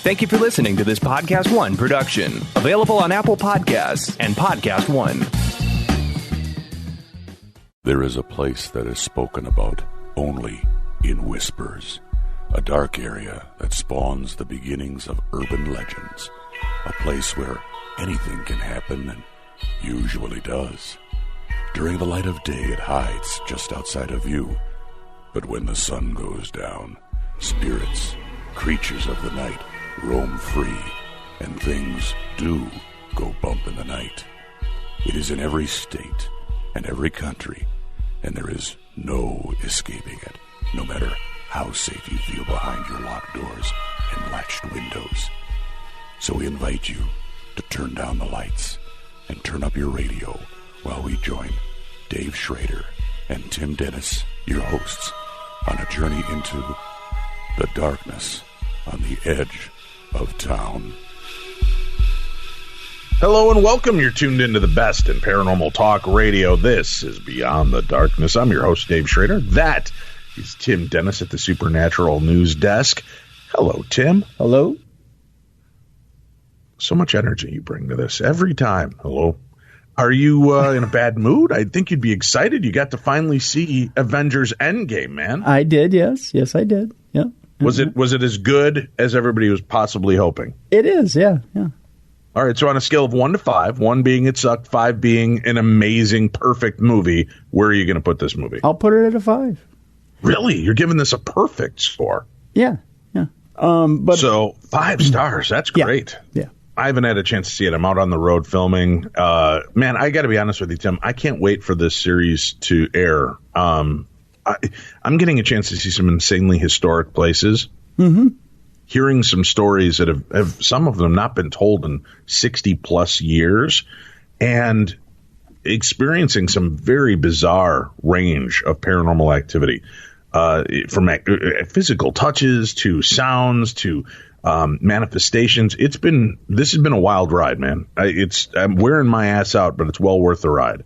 Thank you for listening to this Podcast One production, available on Apple Podcasts and Podcast One. There is a place that is spoken about only in whispers, a dark area that spawns the beginnings of urban legends, a place where anything can happen and usually does. During the light of day, it hides just outside of view, but when the sun goes down, spirits, creatures of the night, roam free, and things do go bump in the night. It is in every state and every country, and there is no escaping it, no matter how safe you feel behind your locked doors and latched windows. So we invite you to turn down the lights and turn up your radio while we join Dave Schrader and Tim Dennis, your hosts, on a journey into the darkness on the edge of town. Hello and welcome. You're tuned into the best in paranormal talk radio. This is Beyond the Darkness. I'm your host, Dave Schrader. That is Tim Dennis at the Supernatural News Desk. Hello, Tim. Hello. So much energy you bring to this every time. Hello. Are you in a bad mood? I think you'd be excited. You got to finally see Avengers Endgame, man. I did, yes. Yes, I did. Yeah. Was it as good as everybody was possibly hoping? It is, yeah. All right, so on a scale of 1 to 5, 1 being it sucked, 5 being an amazing, perfect movie, where are you going to put this movie? I'll put it at a 5. Really? You're giving this a perfect score? Yeah. So 5 stars. That's great. Yeah. I haven't had a chance to see it. I'm out on the road filming. Man, I got to be honest with you, Tim. I can't wait for this series to air. I'm getting a chance to see some insanely historic places. Mm-hmm. Hearing some stories that have some of them not been told in 60 plus years, and experiencing some very bizarre range of paranormal activity, from physical touches to sounds to manifestations. This has been a wild ride, man. I'm wearing my ass out, but it's well worth the ride.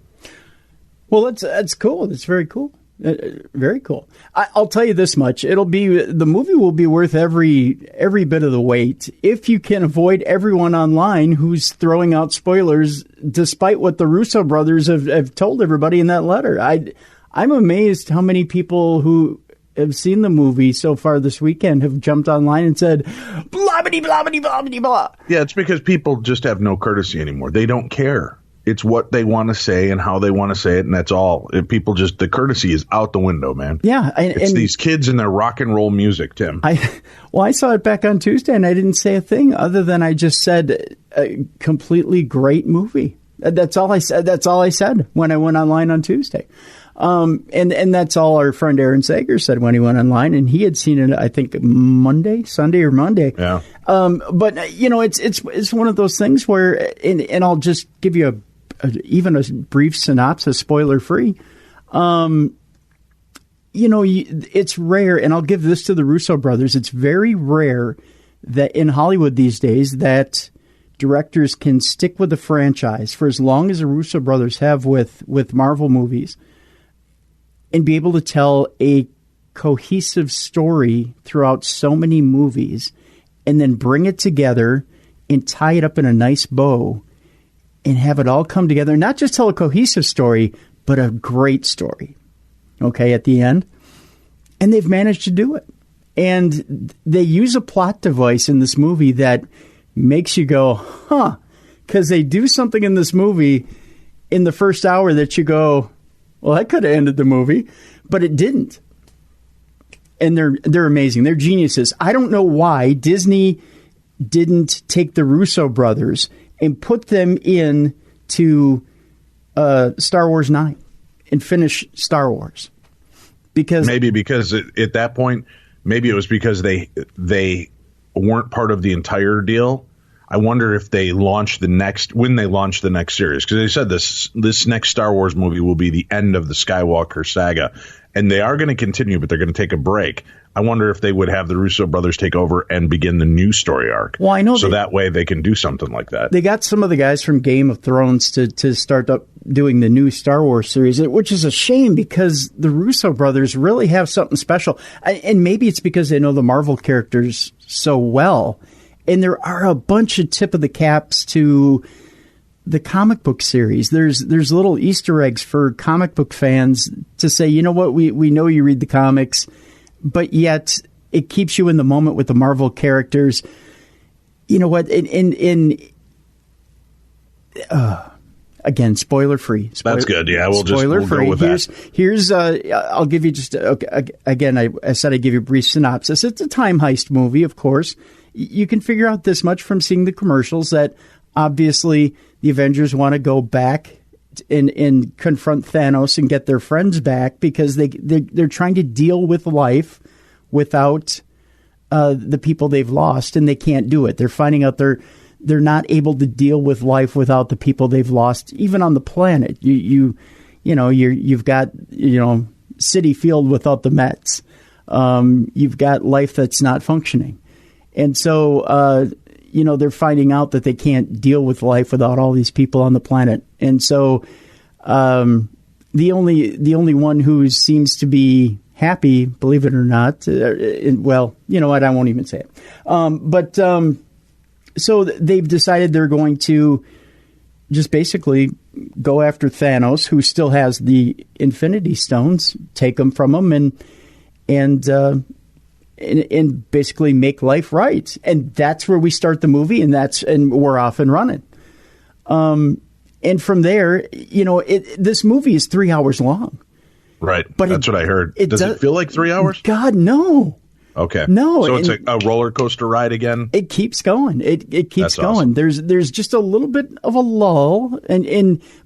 Well, that's cool. That's very cool. Very cool. I'll tell you this much: the movie will be worth every bit of the wait if you can avoid everyone online who's throwing out spoilers, despite what the Russo brothers have told everybody in that letter. I'm amazed how many people who have seen the movie so far this weekend have jumped online and said blah blah blah blah blah blah blah. Yeah, it's because people just have no courtesy anymore. They don't care. It's what they want to say and how they want to say it, and that's all. The courtesy is out the window, man. Yeah. It's these kids and their rock and roll music, Tim. I saw it back on Tuesday, and I didn't say a thing other than I just said a completely great movie. That's all I said. That's all I said when I went online on Tuesday. And that's all our friend Aaron Sager said when he went online, and he had seen it, I think, Sunday or Monday. Yeah. But it's one of those things where, and I'll just give you even a brief synopsis, spoiler free. It's rare, and I'll give this to the Russo brothers. It's very rare that in Hollywood these days that directors can stick with the franchise for as long as the Russo brothers have with Marvel movies and be able to tell a cohesive story throughout so many movies and then bring it together and tie it up in a nice bow and have it all come together, not just tell a cohesive story, but a great story, okay, at the end. And they've managed to do it. And they use a plot device in this movie that makes you go, huh, because they do something in this movie in the first hour that you go, well, that could have ended the movie, but it didn't. And they're amazing. They're geniuses. I don't know why Disney didn't take the Russo brothers and put them in to Star Wars 9 and finish Star Wars. Because at that point, maybe it was because they weren't part of the entire deal. I wonder if when they launched the next series, because they said this next Star Wars movie will be the end of the Skywalker saga, and they are going to continue, but they're going to take a break. I wonder if they would have the Russo brothers take over and begin the new story arc. Well, I know that way they can do something like that. They got some of the guys from Game of Thrones to start up doing the new Star Wars series, which is a shame because the Russo brothers really have something special. And maybe it's because they know the Marvel characters so well. And there are a bunch of tip of the caps to the comic book series. There's little Easter eggs for comic book fans to say, you know what, we know you read the comics, but yet it keeps you in the moment with the Marvel characters. You know what? Again, spoiler free. That's good. Yeah, we'll go with that. Here's I'll give you just again. I said I'd give you a brief synopsis. It's a time heist movie, of course. You can figure out this much from seeing the commercials that obviously the Avengers want to go back and confront Thanos and get their friends back because they're trying to deal with life without the people they've lost, and they can't do it. They're finding out they're not able to deal with life without the people they've lost, even on the planet. You've got Citi Field without the Mets. You've got life that's not functioning, and so they're finding out that they can't deal with life without all these people on the planet, and so the only one who seems to be happy, believe it or not, well, you know what? I won't even say it. So they've decided they're going to just basically go after Thanos, who still has the Infinity Stones, take them from him, and basically make life right. And that's where we start the movie, and we're off and running. And from there, this movie is 3 hours long. Right. But that's what I heard. Does it feel like 3 hours? God, no. Okay. No. So it's a roller coaster ride again? It keeps going. It keeps That's going. Awesome. There's just a little bit of a lull,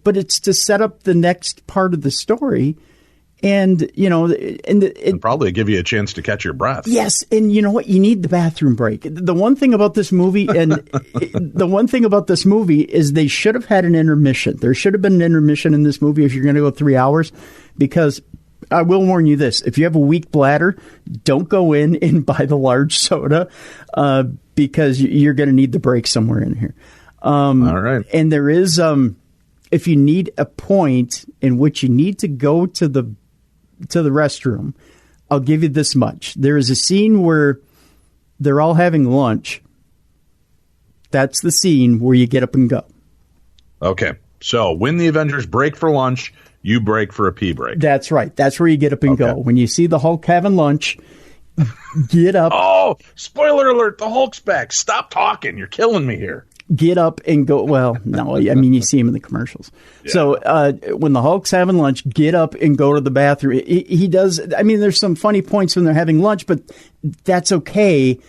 but it's to set up the next part of the story. And, and probably give you a chance to catch your breath. Yes. And you know what? You need the bathroom break. The one thing about this movie is they should have had an intermission. There should have been an intermission in this movie if you're going to go 3 hours, because I will warn you this: if you have a weak bladder, don't go in and buy the large soda, because you're going to need the break somewhere in here. All right. And there is, if you need a point in which you need to go to the restroom, I'll give you this much. There is a scene where they're all having lunch. That's the scene where you get up and go. Okay. So when the Avengers break for lunch, you break for a pee break. That's right. That's where you get up and go. When you see the Hulk having lunch, get up. Oh, spoiler alert. The Hulk's back. Stop talking. You're killing me here. Get up and go. Well, no, I mean, you see him in the commercials. Yeah. So when the Hulk's having lunch, get up and go to the bathroom. He does. I mean, there's some funny points when they're having lunch, but that's okay,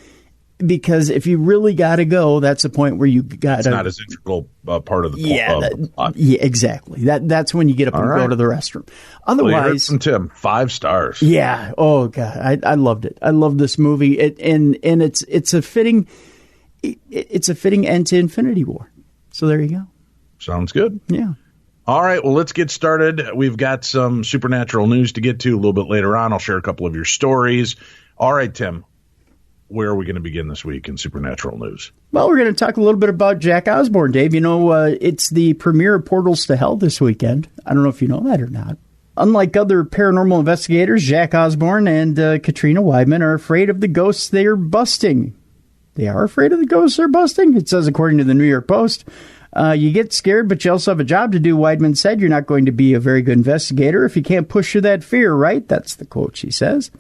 because if you really got to go, that's the point where you got to. It's not as integral part of the plot. Yeah, exactly. That's when you get up and go to the restroom. Otherwise, well, you heard from Tim, 5 stars. Yeah. Oh God, I loved it. I love this movie. And it's a fitting. It's a fitting end to Infinity War. So there you go. Sounds good. Yeah. All right. Well, let's get started. We've got some Supernatural news to get to a little bit later on. I'll share a couple of your stories. All right, Tim, where are we going to begin this week in Supernatural news? Well, we're going to talk a little bit about Jack Osbourne, Dave. It's the premiere of Portals to Hell this weekend. I don't know if you know that or not. Unlike other paranormal investigators, Jack Osbourne and Katrina Weidman are afraid of the ghosts they are busting. They are afraid of the ghosts they're busting, it says, according to the New York Post. You get scared, but you also have a job to do, Weidman said. You're not going to be a very good investigator if you can't push through that fear, right? That's the quote she says.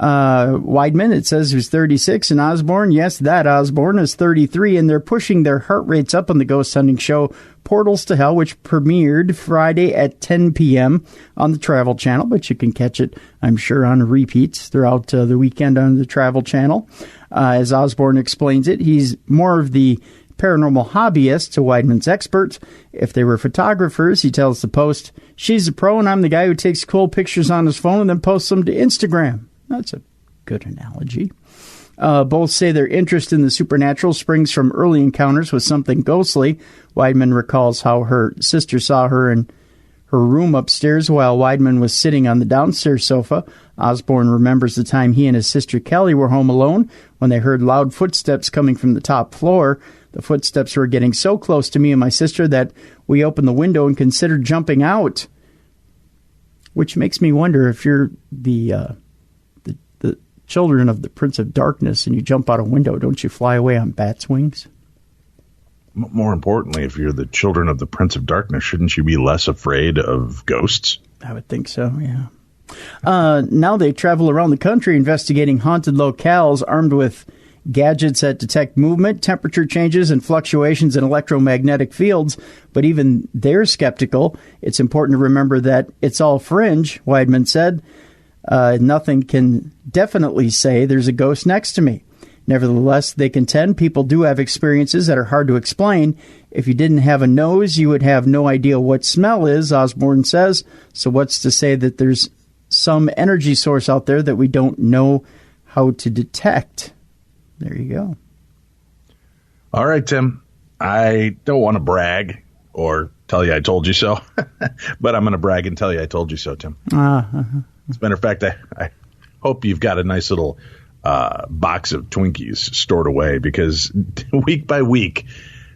Weidman, it says, who's 36, and Osbourne, yes, that Osbourne is 33, and they're pushing their heart rates up on the ghost hunting show Portals to Hell, which premiered Friday at 10 p.m. on the Travel Channel, but you can catch it, I'm sure, on repeats throughout the weekend on the Travel Channel. As Osbourne explains it, he's more of the paranormal hobbyist to Weidman's expert. If they were photographers, he tells the Post, she's a pro and I'm the guy who takes cool pictures on his phone and then posts them to Instagram. That's a good analogy. Both say their interest in the supernatural springs from early encounters with something ghostly. Weidman recalls how her sister saw her in her room upstairs while Weidman was sitting on the downstairs sofa. Osbourne remembers the time he and his sister Kelly were home alone when they heard loud footsteps coming from the top floor. The footsteps were getting so close to me and my sister that we opened the window and considered jumping out. Which makes me wonder if you're the children of the Prince of Darkness and you jump out a window, don't you fly away on bat's wings? More importantly, if you're the children of the Prince of Darkness, shouldn't you be less afraid of ghosts? I would think so, yeah. Now they travel around the country investigating haunted locales armed with gadgets that detect movement, temperature changes, and fluctuations in electromagnetic fields. But even they're skeptical. It's important to remember that it's all fringe, Weidman said. Nothing can definitely say there's a ghost next to me. Nevertheless, they contend people do have experiences that are hard to explain. If you didn't have a nose, you would have no idea what smell is, Osborne says. So what's to say that there's some energy source out there that we don't know how to detect? There you go. All right, Tim. I don't want to brag or tell you I told you so, but I'm going to brag and tell you I told you so, Tim. As a matter of fact, I hope you've got a nice little box of Twinkies stored away, because week by week,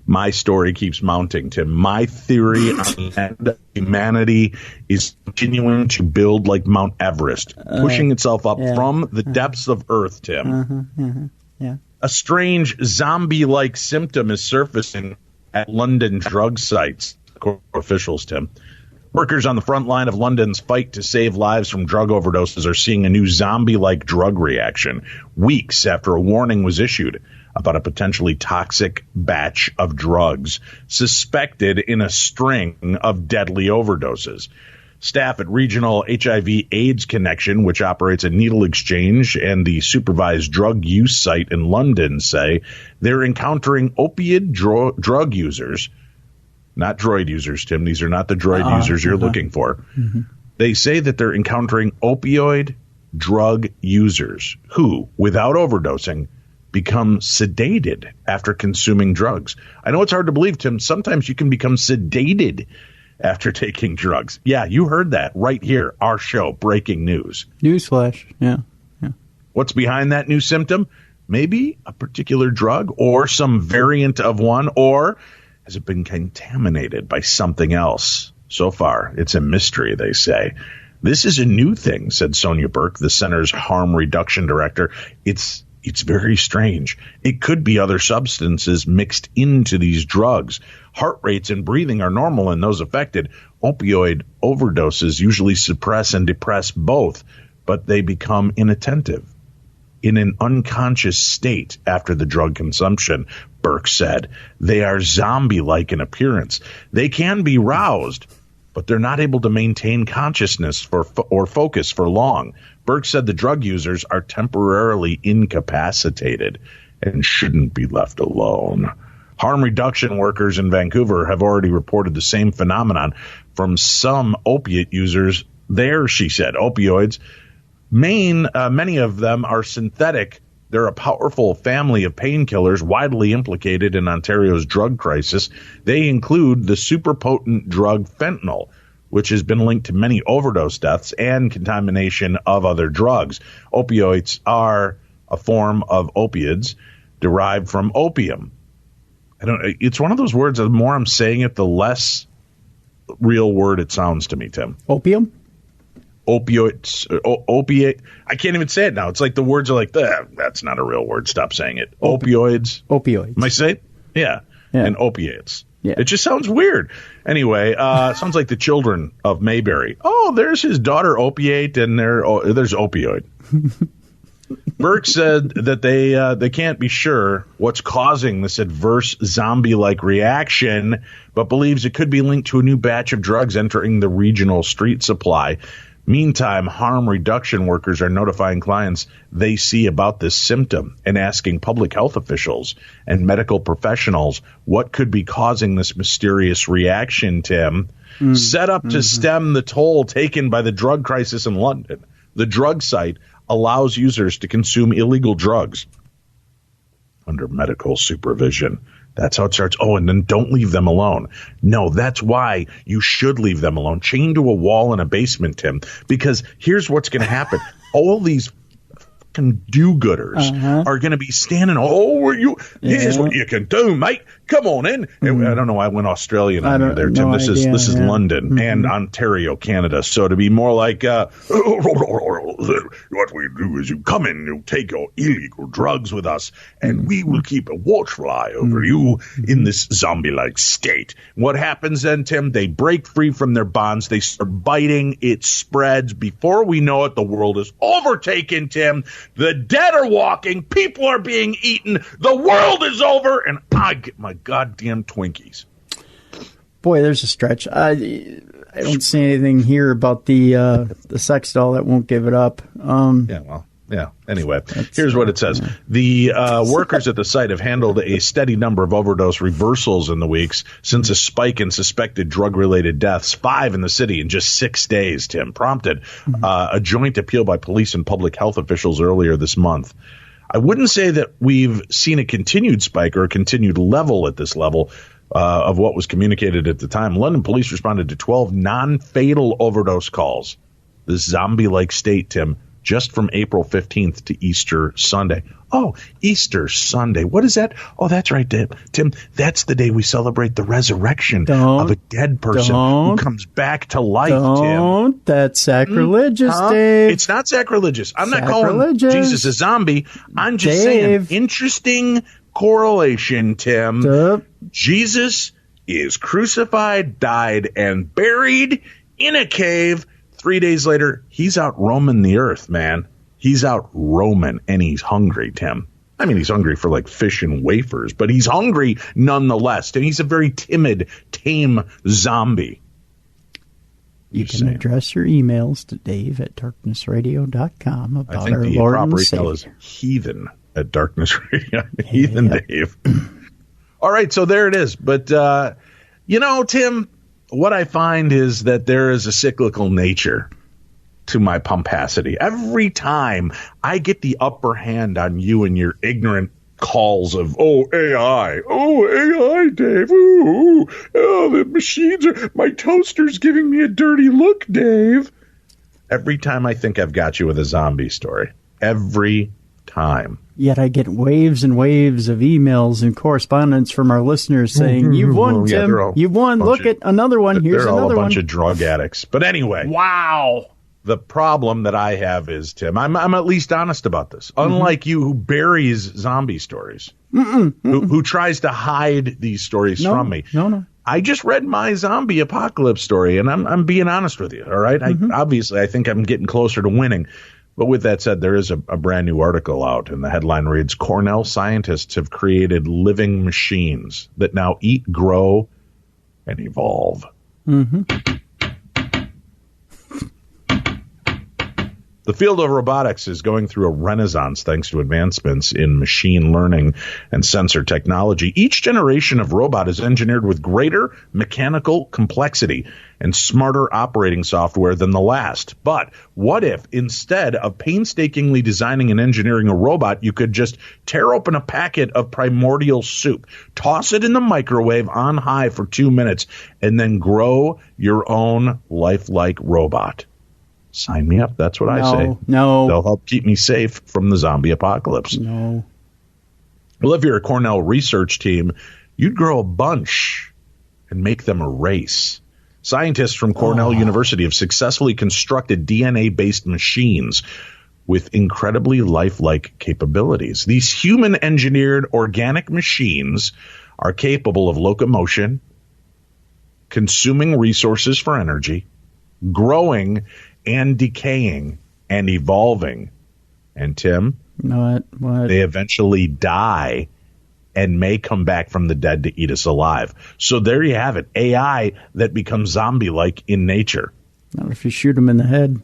my story keeps mounting, Tim. My theory on humanity is continuing to build like Mount Everest, pushing itself up from the depths of Earth, Tim. Yeah. A strange zombie-like symptom is surfacing at London drug sites, according to officials, Tim. Workers on the front line of London's fight to save lives from drug overdoses are seeing a new zombie-like drug reaction weeks after a warning was issued about a potentially toxic batch of drugs suspected in a string of deadly overdoses. Staff at Regional HIV/AIDS Connection, which operates a needle exchange and the supervised drug use site in London, say they're encountering opiate drug users. Not droid users, Tim. These are not the droid users you're looking for. Mm-hmm. They say that they're encountering opioid drug users who, without overdosing, become sedated after consuming drugs. I know it's hard to believe, Tim. Sometimes you can become sedated after taking drugs. Yeah, you heard that right here. Our show, Breaking News. Newsflash, yeah. What's behind that new symptom? Maybe a particular drug or some variant of one, or has it been contaminated by something else? So far, it's a mystery, they say. This is a new thing, said Sonia Burke, the center's harm reduction director. It's very strange. It could be other substances mixed into these drugs. Heart rates and breathing are normal in those affected. Opioid overdoses usually suppress and depress both, but they become inattentive in an unconscious state after the drug consumption, Burke said. They are zombie-like in appearance. They can be roused, but they're not able to maintain consciousness or focus for long. Burke said the drug users are temporarily incapacitated and shouldn't be left alone. Harm reduction workers in Vancouver have already reported the same phenomenon from some opiate users there, she said. Opioids, many of them are synthetic. They're a powerful family of painkillers widely implicated in Ontario's drug crisis. They include the super potent drug fentanyl, which has been linked to many overdose deaths and contamination of other drugs. Opioids are a form of opiates derived from opium. It's one of those words, the more I'm saying it, the less real word it sounds to me, Tim. Opium? Opiates, opiate. I can't even say it now. It's like the words are like, that's not a real word. Stop saying it. Opioids. Opioids. Am I saying it? Yeah. And opiates. Yeah. It just sounds weird. Anyway, sounds like the children of Mayberry. Oh, there's his daughter Opiate, and there's Opioid. Burke said that they can't be sure what's causing this adverse zombie-like reaction, but believes it could be linked to a new batch of drugs entering the regional street supply. Meantime, harm reduction workers are notifying clients they see about this symptom and asking public health officials and medical professionals what could be causing this mysterious reaction, Tim. Set up to stem the toll taken by the drug crisis in London. The drug site allows users to consume illegal drugs under medical supervision. That's how it starts. Oh, and then don't leave them alone. No, that's why you should leave them alone. Chained to a wall in a basement, Tim, because here's what's going to happen. All these fucking do-gooders are going to be standing, here's what you can do, mate. Come on in. I don't know why I went Australian on you there, Tim. This is London and Ontario, Canada. So to be more like, what we do is you come in, you take your illegal drugs with us, and we will keep a watchful eye over you in this zombie-like state. What happens then, Tim? They break free from their bonds. They start biting. It spreads. Before we know it, the world is overtaken, Tim. The dead are walking. People are being eaten. The world is over, and I get my goddamn Twinkies. Boy, there's a stretch. I don't see anything here about the sex doll that won't give it up. Anyway, here's what it says. The workers at the site have handled a steady number of overdose reversals in the weeks since a spike in suspected drug-related deaths, 5 in the city in just 6 days, Tim, prompted a joint appeal by police and public health officials earlier this month. I wouldn't say that we've seen a continued spike or a continued level at this level of what was communicated at the time. London police responded to 12 non-fatal overdose calls. This zombie-like state, Tim, just from April 15th to Easter Sunday. Oh, Easter Sunday. What is that? Oh, that's right, Tim. That's the day we celebrate the resurrection of a dead person who comes back to life, Tim. That's sacrilegious, Dave. It's not sacrilegious. I'm not calling Jesus a zombie. I'm just saying, interesting correlation, Tim. Jesus is crucified, died, and buried in a cave. 3 days later, he's out roaming the earth, man. He's out roaming, and he's hungry, Tim. I mean, he's hungry for, like, fish and wafers, but he's hungry nonetheless, and he's a very timid, tame zombie. You can address your emails to dave@darknessradio.com about our Lord and Savior. I think the proper email is heathen at Darkness Radio. Heathen Dave. All right, so there it is. But, Tim, what I find is that there is a cyclical nature to my pumpacity. Every time I get the upper hand on you and your ignorant calls of, AI, Dave, the machines are, my toaster's giving me a dirty look, Dave. Every time I think I've got you with a zombie story. Every time. Yet I get waves and waves of emails and correspondence from our listeners saying, you've won, Tim. You've won. Look at another one. Here's another one. They're all a bunch of drug addicts. But anyway. Wow. The problem that I have is, Tim, I'm at least honest about this. Unlike you, who buries zombie stories, who tries to hide these stories from me. No. I just read my zombie apocalypse story, and I'm being honest with you, all right? Obviously, I think I'm getting closer to winning. But with that said, there is a brand new article out, and the headline reads, Cornell scientists have created living machines that now eat, grow, and evolve. The field of robotics is going through a renaissance thanks to advancements in machine learning and sensor technology. Each generation of robot is engineered with greater mechanical complexity and smarter operating software than the last. But what if, instead of painstakingly designing and engineering a robot, you could just tear open a packet of primordial soup, toss it in the microwave on high for 2 minutes, and then grow your own lifelike robot? Sign me up. That's what I say. No. They'll help keep me safe from the zombie apocalypse. No. Well, if you're a Cornell research team, you'd grow a bunch and make them a race. Scientists from Cornell University have successfully constructed DNA-based machines with incredibly lifelike capabilities. These human-engineered organic machines are capable of locomotion, consuming resources for energy, growing and decaying and evolving. And Tim, what? They eventually die and may come back from the dead to eat us alive. So there you have it. AI that becomes zombie-like in nature. Not if you shoot them in the head.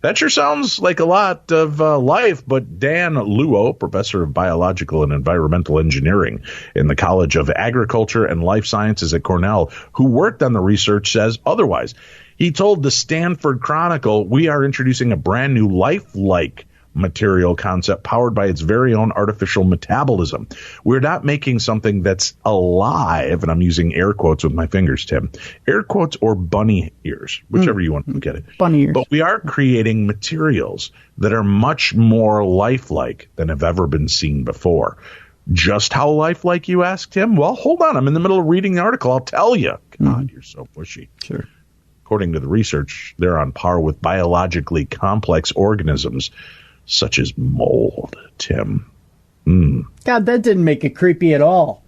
That sure sounds like a lot of life, but Dan Luo, professor of biological and environmental engineering in the College of Agriculture and Life Sciences at Cornell, who worked on the research, says otherwise. He told the Stanford Chronicle, we are introducing a brand new lifelike material concept powered by its very own artificial metabolism. We're not making something that's alive, and I'm using air quotes with my fingers, Tim. Air quotes or bunny ears, whichever you want to get it. Bunny ears. But we are creating materials that are much more lifelike than have ever been seen before. Just how lifelike, you ask, Tim? Well, hold on. I'm in the middle of reading the article. I'll tell you. God, you're so pushy. Sure. According to the research, they're on par with biologically complex organisms such as mold, Tim. God, that didn't make it creepy at all.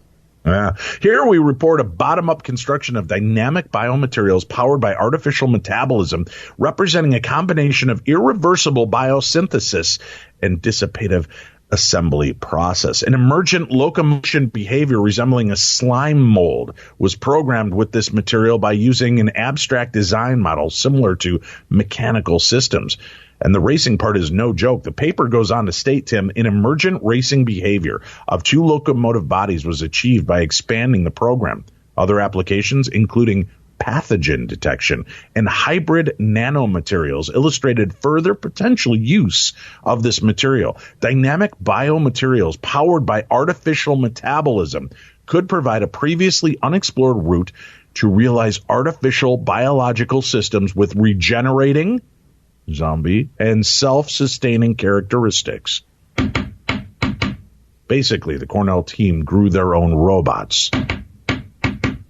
Here we report a bottom-up construction of dynamic biomaterials powered by artificial metabolism, representing a combination of irreversible biosynthesis and dissipative assembly process. An emergent locomotion behavior resembling a slime mold was programmed with this material by using an abstract design model similar to mechanical systems. And the racing part is no joke. The paper goes on to state, Tim, an emergent racing behavior of two locomotive bodies was achieved by expanding the program. Other applications, including pathogen detection and hybrid nanomaterials, illustrated further potential use of this material. Dynamic biomaterials powered by artificial metabolism could provide a previously unexplored route to realize artificial biological systems with regenerating, zombie, and self-sustaining characteristics. Basically, the Cornell team grew their own robots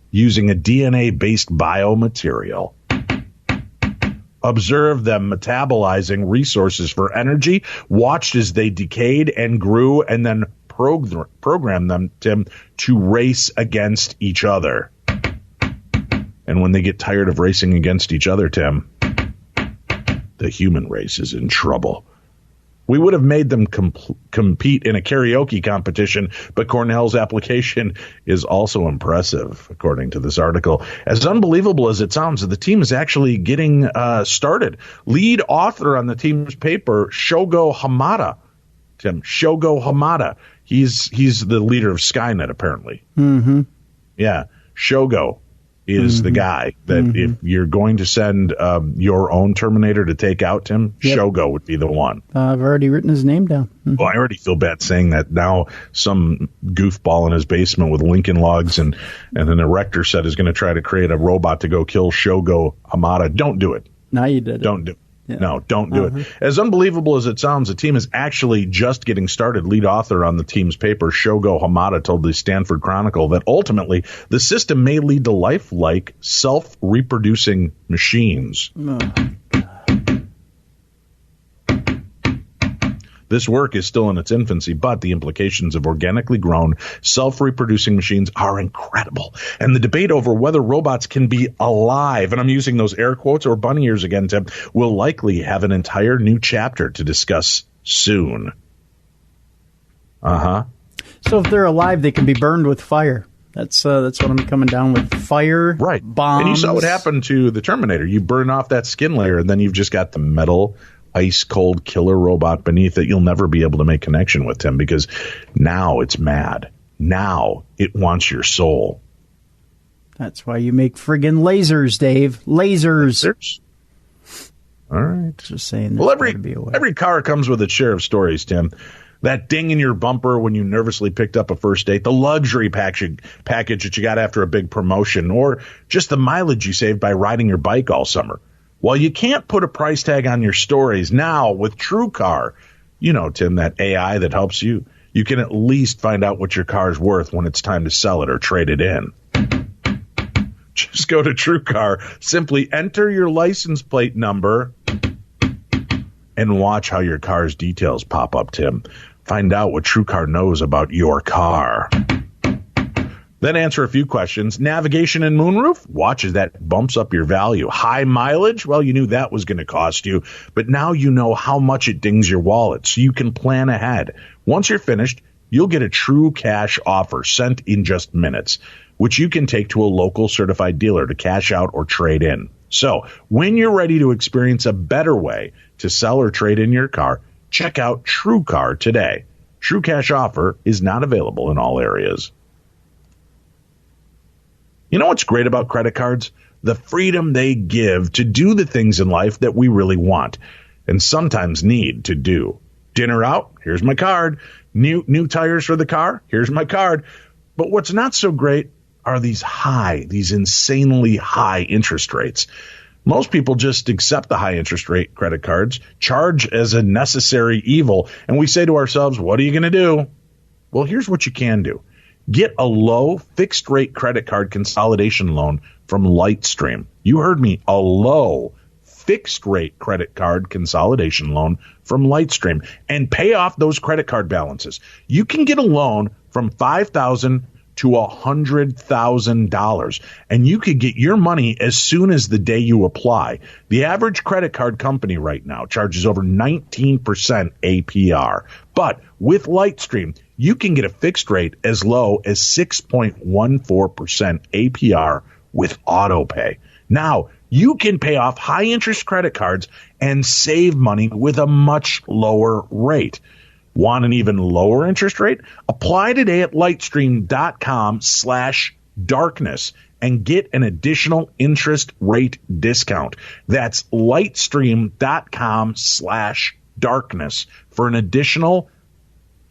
using a DNA-based biomaterial. Observed them metabolizing resources for energy, watched as they decayed and grew, and then programmed them, Tim, to race against each other. And when they get tired of racing against each other, Tim, the human race is in trouble. We would have made them compete in a karaoke competition, but Cornell's application is also impressive, according to this article. As unbelievable as it sounds, the team is actually getting started. Lead author on the team's paper, Shogo Hamada. Tim, Shogo Hamada. He's the leader of Skynet, apparently. Mm-hmm. Yeah, Shogo is the guy that if you're going to send your own Terminator to take out Tim, Shogo would be the one. I've already written his name down. Well, I already feel bad saying that. Now some goofball in his basement with Lincoln Logs and an erector set is going to try to create a robot to go kill Shogo Hamada. Don't do it. Now you did it. Don't do it. Yeah. No, don't do it. As unbelievable as it sounds, the team is actually just getting started. Lead author on the team's paper, Shogo Hamada, told the Stanford Chronicle that ultimately the system may lead to lifelike, self-reproducing machines. Oh. This work is still in its infancy, but the implications of organically grown, self-reproducing machines are incredible. And the debate over whether robots can be alive, and I'm using those air quotes or bunny ears again, Tim, will likely have an entire new chapter to discuss soon. So if they're alive, they can be burned with fire. That's what I'm coming down with. Fire, right? Bombs. And you saw what happened to the Terminator. You burn off that skin layer, and then you've just got the metal, ice-cold killer robot beneath that you'll never be able to make connection with, Tim, because now it's mad. Now it wants your soul. That's why you make friggin' lasers, Dave. Lasers. All right. Just saying. Well, every car comes with its share of stories, Tim. That ding in your bumper when you nervously picked up a first date, the luxury package that you got after a big promotion, or just the mileage you saved by riding your bike all summer. Well, you can't put a price tag on your stories now with TrueCar. You know, Tim, that AI that helps you. You can at least find out what your car's worth when it's time to sell it or trade it in. Just go to TrueCar, simply enter your license plate number, and watch how your car's details pop up, Tim. Find out what TrueCar knows about your car. Then answer a few questions. Navigation and moonroof? Watch as that bumps up your value. High mileage? Well, you knew that was going to cost you, but now you know how much it dings your wallet, so you can plan ahead. Once you're finished, you'll get a true cash offer sent in just minutes, which you can take to a local certified dealer to cash out or trade in. So when you're ready to experience a better way to sell or trade in your car, check out TrueCar today. True cash offer is not available in all areas. You know what's great about credit cards? The freedom they give to do the things in life that we really want and sometimes need to do. Dinner out? Here's my card. New tires for the car? Here's my card. But what's not so great are these insanely high interest rates. Most people just accept the high interest rate credit cards, charge as a necessary evil, and we say to ourselves, what are you going to do? Well, here's what you can do. Get a low fixed rate credit card consolidation loan from Lightstream. You heard me, a low fixed rate credit card consolidation loan from Lightstream, and pay off those credit card balances. You can get a loan from $5,000 to $100,000, and you could get your money as soon as the day you apply. The average credit card company right now charges over 19% APR, but with Lightstream, you can get a fixed rate as low as 6.14% APR with autopay. Now, you can pay off high-interest credit cards and save money with a much lower rate. Want an even lower interest rate? Apply today at lightstream.com/darkness and get an additional interest rate discount. That's lightstream.com/darkness for an additional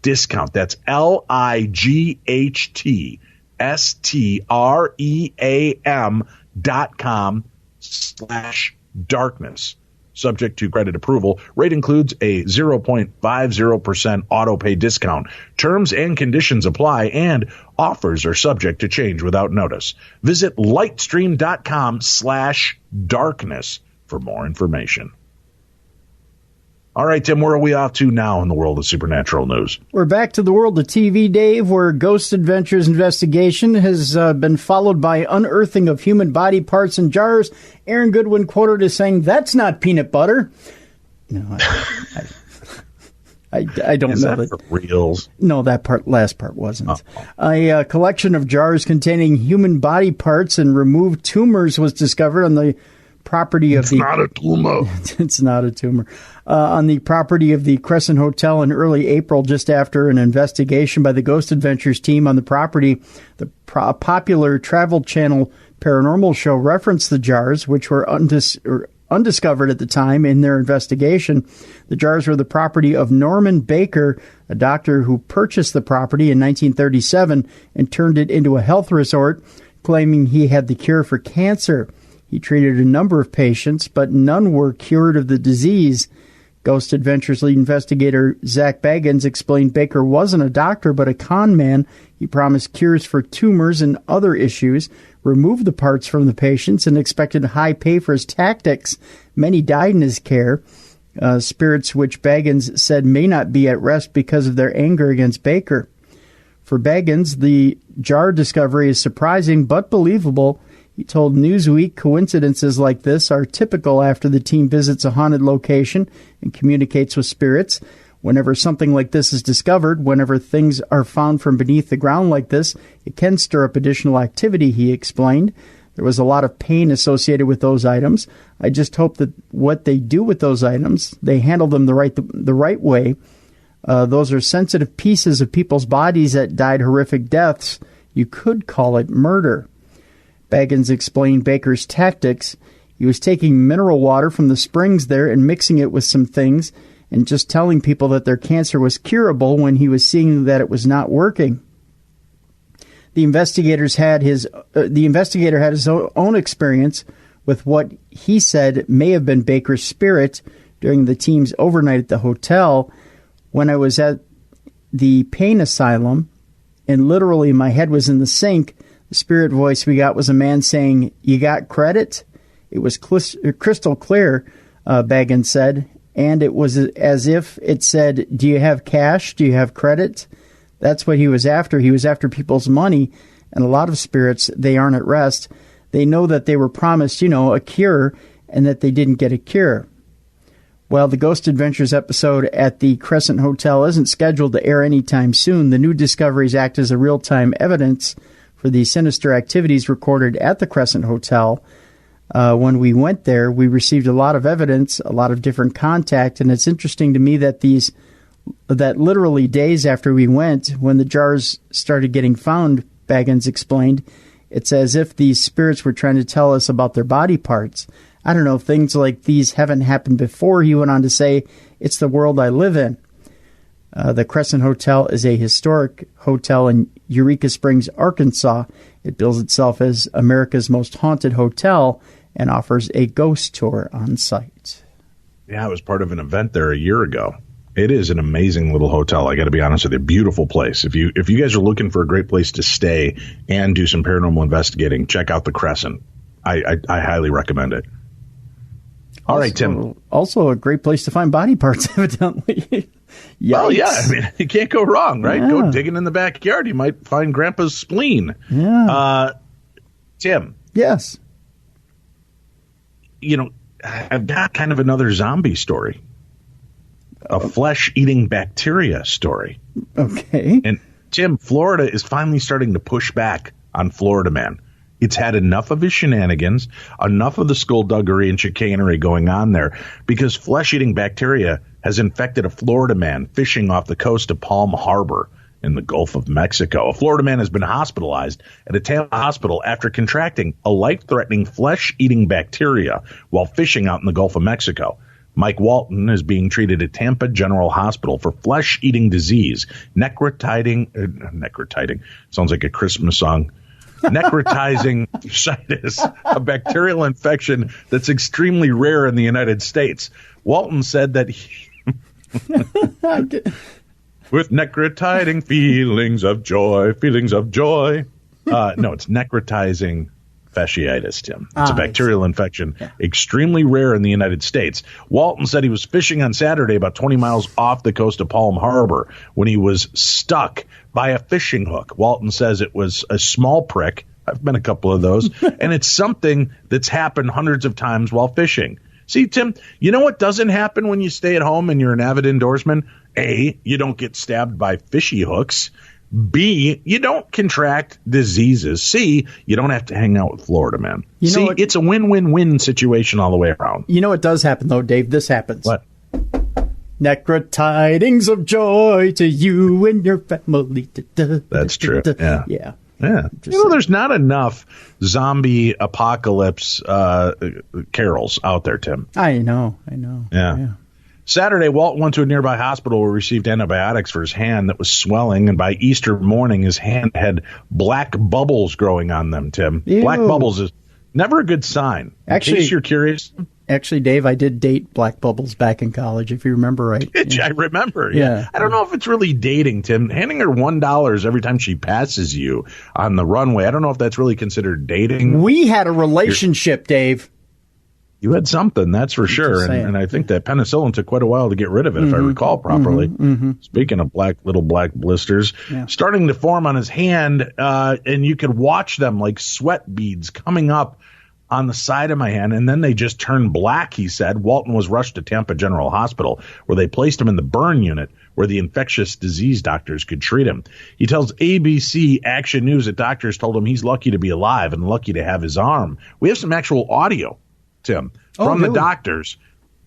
discount. That's lightstream.com/darkness. Subject to credit approval. Rate includes a 0.50% auto pay discount. Terms and conditions apply, and offers are subject to change without notice. Visit lightstream.com/darkness for more information. All right, Tim, where are we off to now in the world of supernatural news? We're back to the world of TV, Dave, where Ghost Adventures investigation has been followed by unearthing of human body parts in jars. Aaron Goodwin quoted as saying, "That's not peanut butter." No, I don't Is know that for reals? No, that last part wasn't. A collection of jars containing human body parts and removed tumors was discovered on the property of It's not a tumor. It's not a tumor. On the property of the Crescent Hotel in early April, just after an investigation by the Ghost Adventures team on the property. The popular Travel Channel paranormal show referenced the jars, which were undiscovered at the time in their investigation. The jars were the property of Norman Baker, a doctor who purchased the property in 1937 and turned it into a health resort, claiming he had the cure for cancer. He treated a number of patients, but none were cured of the disease. Ghost Adventures lead investigator Zach Baggins explained Baker wasn't a doctor, but a con man. He promised cures for tumors and other issues, removed the parts from the patients, and expected high pay for his tactics. Many died in his care. Spirits which Baggins said may not be at rest because of their anger against Baker. For Baggins, the jar discovery is surprising but believable. He told Newsweek coincidences like this are typical after the team visits a haunted location and communicates with spirits. Whenever something like this is discovered, whenever things are found from beneath the ground like this, it can stir up additional activity, he explained. There was a lot of pain associated with those items. I just hope that what they do with those items, they handle them the right way. Those are sensitive pieces of people's bodies that died horrific deaths. You could call it murder. Baggins explained Baker's tactics. He was taking mineral water from the springs there and mixing it with some things and just telling people that their cancer was curable when he was seeing that it was not working. The investigator had his own experience with what he said may have been Baker's spirit during the team's overnight at the hotel. When I was at the pain asylum and literally my head was in the sink, the spirit voice we got was a man saying, "You got credit?" It was crystal clear, Baggins said, and it was as if it said, "Do you have cash? Do you have credit?" That's what he was after. He was after people's money, and a lot of spirits, they aren't at rest. They know that they were promised, a cure, and that they didn't get a cure. While the Ghost Adventures episode at the Crescent Hotel isn't scheduled to air anytime soon, the new discoveries act as a real-time evidence for the sinister activities recorded at the Crescent Hotel. When we went there, we received a lot of evidence, a lot of different contact, and it's interesting to me that that literally days after we went, when the jars started getting found, Baggins explained, it's as if these spirits were trying to tell us about their body parts. I don't know, things like these haven't happened before. He went on to say, it's the world I live in. The Crescent Hotel is a historic hotel in Eureka Springs, Arkansas. It bills itself as America's most haunted hotel and offers a ghost tour on site. Yeah, I was part of an event there a year ago. It is an amazing little hotel. I got to be honest with you, beautiful place. If you guys are looking for a great place to stay and do some paranormal investigating, check out the Crescent. I highly recommend it. All right, Tim. Also a great place to find body parts, evidently. Well, yeah, I mean, you can't go wrong, right? Yeah. Go digging in the backyard. You might find Grandpa's spleen. Yeah. Tim. Yes. You know, I've got kind of another zombie story. A flesh-eating bacteria story. Okay. And, Tim, Florida is finally starting to push back on Florida Man. It's had enough of his shenanigans, enough of the skullduggery and chicanery going on there, because flesh-eating bacteria has infected a Florida man fishing off the coast of Palm Harbor in the Gulf of Mexico. A Florida man has been hospitalized at a Tampa hospital after contracting a life-threatening flesh-eating bacteria while fishing out in the Gulf of Mexico. Mike Walton is being treated at Tampa General Hospital for flesh-eating disease, necrotizing, sounds like a Christmas song, necrotizing fasciitis, a bacterial infection that's extremely rare in the United States. Walton said that with necrotizing feelings of joy. No, it's necrotizing fasciitis, Tim. It's a bacterial infection, extremely rare in the United States. Walton said he was fishing on Saturday about 20 miles off the coast of Palm Harbor when he was stuck by a fishing hook. Walton says it was a small prick. I've been a couple of those. And it's something that's happened hundreds of times while fishing. See, Tim, you know what doesn't happen when you stay at home and you're an avid indoorsman? A, you don't get stabbed by fishy hooks. B, you don't contract diseases. C, you don't have to hang out with Florida man. See, it's a win-win-win situation all the way around. You know what does happen, though, Dave? This happens. What? Necrotidings of joy to you and your family. That's true. Yeah. Yeah. Yeah. You know, there's not enough zombie apocalypse carols out there, Tim. I know. Yeah. Saturday, Walt went to a nearby hospital where he received antibiotics for his hand that was swelling, and by Easter morning, his hand had black bubbles growing on them, Tim. Ew. Black bubbles is never a good sign. In case you're curious. Actually, Dave, I did date black bubbles back in college, if you remember right. I remember, yeah. I don't know if it's really dating, Tim. Handing her $1 every time she passes you on the runway, I don't know if that's really considered dating. We had a relationship, Dave. You had something, that's for sure. And I think that penicillin took quite a while to get rid of it, if I recall properly. Speaking of little black blisters, starting to form on his hand, and you could watch them like sweat beads coming up on the side of my hand, and then they just turned black, he said. Walton was rushed to Tampa General Hospital, where they placed him in the burn unit, where the infectious disease doctors could treat him. He tells ABC Action News that doctors told him he's lucky to be alive and lucky to have his arm. We have some actual audio, Tim, from the doctors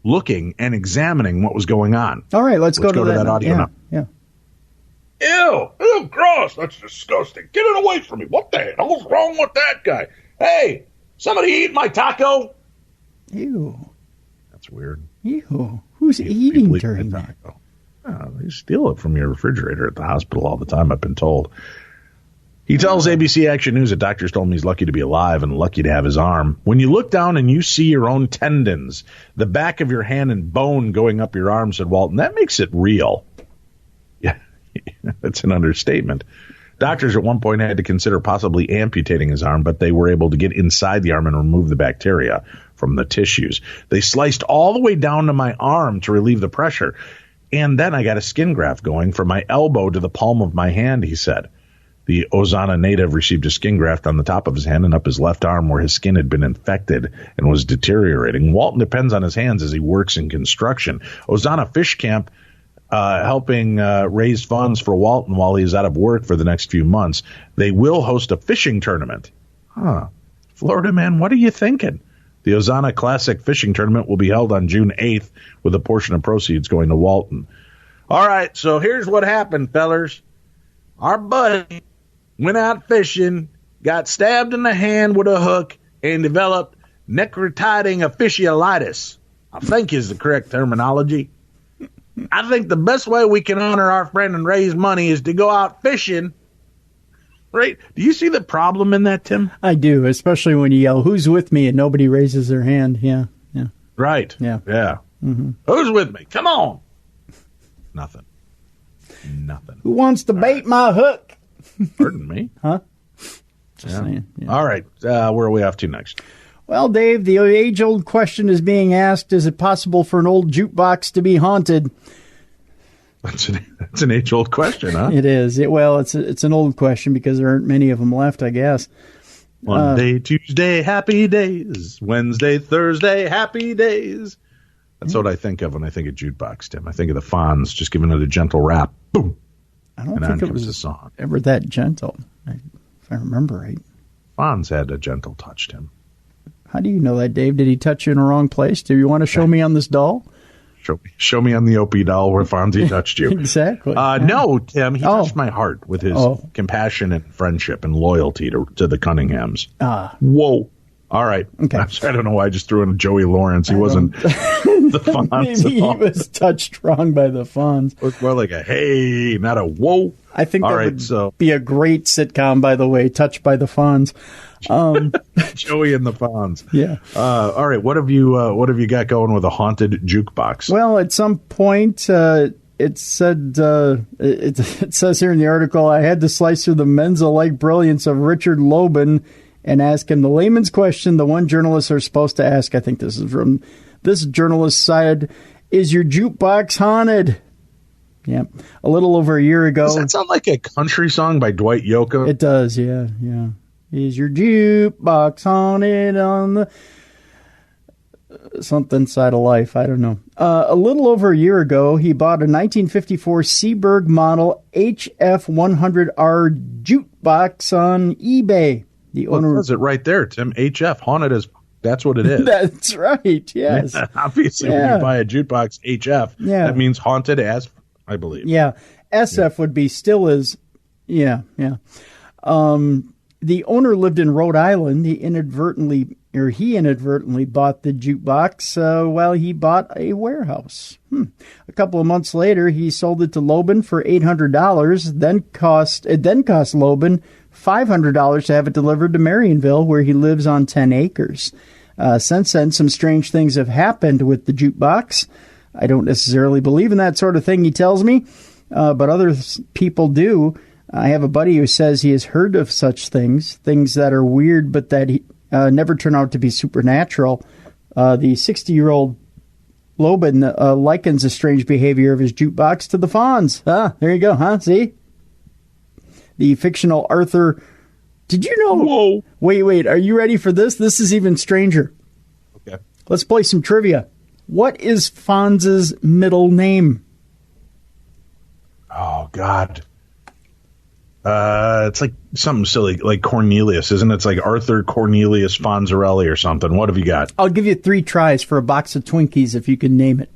looking and examining what was going on. All right, let's go to that audio now. Yeah. Ew, gross. That's disgusting. Get it away from me. What the hell's wrong with that guy? Hey, somebody eat my taco. Ew. That's weird. Ew. Who's eating during that? They steal it from your refrigerator at the hospital all the time, I've been told. He tells ABC Action News that doctors told him he's lucky to be alive and lucky to have his arm. When you look down and you see your own tendons, the back of your hand and bone going up your arm, said Walton, that makes it real. Yeah, that's an understatement. Doctors at one point had to consider possibly amputating his arm, but they were able to get inside the arm and remove the bacteria from the tissues. They sliced all the way down to my arm to relieve the pressure. And then I got a skin graft going from my elbow to the palm of my hand, he said. The Ozana native received a skin graft on the top of his hand and up his left arm where his skin had been infected and was deteriorating. Walton depends on his hands as he works in construction. Ozana Fish Camp helping raise funds for Walton while he's out of work for the next few months. They will host a fishing tournament. Florida man, what are you thinking? The Ozana Classic Fishing Tournament will be held on June 8th with a portion of proceeds going to Walton. All right, so here's what happened, fellers. Our buddy went out fishing, got stabbed in the hand with a hook, and developed necrotizing fasciitis, I think is the correct terminology. I think the best way we can honor our friend and raise money is to go out fishing. Right? Do you see the problem in that, Tim? I do, especially when you yell, "Who's with me?" and nobody raises their hand. Yeah. Right. Yeah. Mm-hmm. Who's with me? Come on. Nothing. Who wants to bait my hook? Pardon me? Huh? Just saying. Yeah. All right. Where are we off to next? Well, Dave, the age-old question is being asked, is it possible for an old jukebox to be haunted? That's an age-old question, huh? It is. It's an old question because there aren't many of them left, I guess. Monday, Tuesday, happy days. Wednesday, Thursday, happy days. That's what I think of when I think of jukebox, Tim. I think of the Fonz just giving it a gentle rap. Boom. I don't think it was the song. Ever that gentle, if I remember right. Fonz had a gentle touch, Tim. How do you know that, Dave? Did he touch you in the wrong place? Do you want to show me on this doll? Show me on the Opie doll where Fonzie touched you. Exactly. No, Tim, he touched my heart with his compassion and friendship and loyalty to the Cunninghams. Whoa. All right. Okay. I don't know why I just threw in Joey Lawrence. He wasn't the Fonz. Maybe he was touched wrong by the Fonz. It was more like a hey, not a whoa. I think that would be a great sitcom, by the way, Touched by the Fonz. Joey and the Fonz. Yeah. All right. What have you got going with a haunted jukebox? Well, at some point, it said it says here in the article, I had to slice through the Menza-like brilliance of Richard Lobin and ask him the layman's question the one journalists are supposed to ask. I think this is from this journalist's side. Is your jukebox haunted? Yeah. A little over a year ago. Does that sound like a country song by Dwight Yoakam? It does, yeah. Is your jukebox haunted on the something side of life? I don't know. A little over a year ago, he bought a 1954 Seaberg model HF100R jukebox on eBay. The owner says it right there, Tim. HF, haunted as that's what it is. That's right, yes. Obviously, when you buy a jukebox HF, that means haunted as, I believe. Yeah. SF would be still as, yeah. The owner lived in Rhode Island. He inadvertently bought the jukebox while he bought a warehouse. A couple of months later, he sold it to Lobin for $800. It then cost Lobin $500 to have it delivered to Marionville, where he lives on 10 acres. Since then, some strange things have happened with the jukebox. I don't necessarily believe in that sort of thing, he tells me, but other people do. I have a buddy who says he has heard of such things that are weird, but that he never turn out to be supernatural. The 60-year-old Lobin likens the strange behavior of his jukebox to the Fonz. There you go, huh? See? The fictional Arthur. Did you know? Whoa. Wait. Are you ready for this? This is even stranger. Okay. Let's play some trivia. What is Fonz's middle name? Oh, God. It's like something silly, like Cornelius, isn't it? It's like Arthur Cornelius Fonzarelli or something. What have you got? I'll give you 3 tries for a box of Twinkies if you can name it.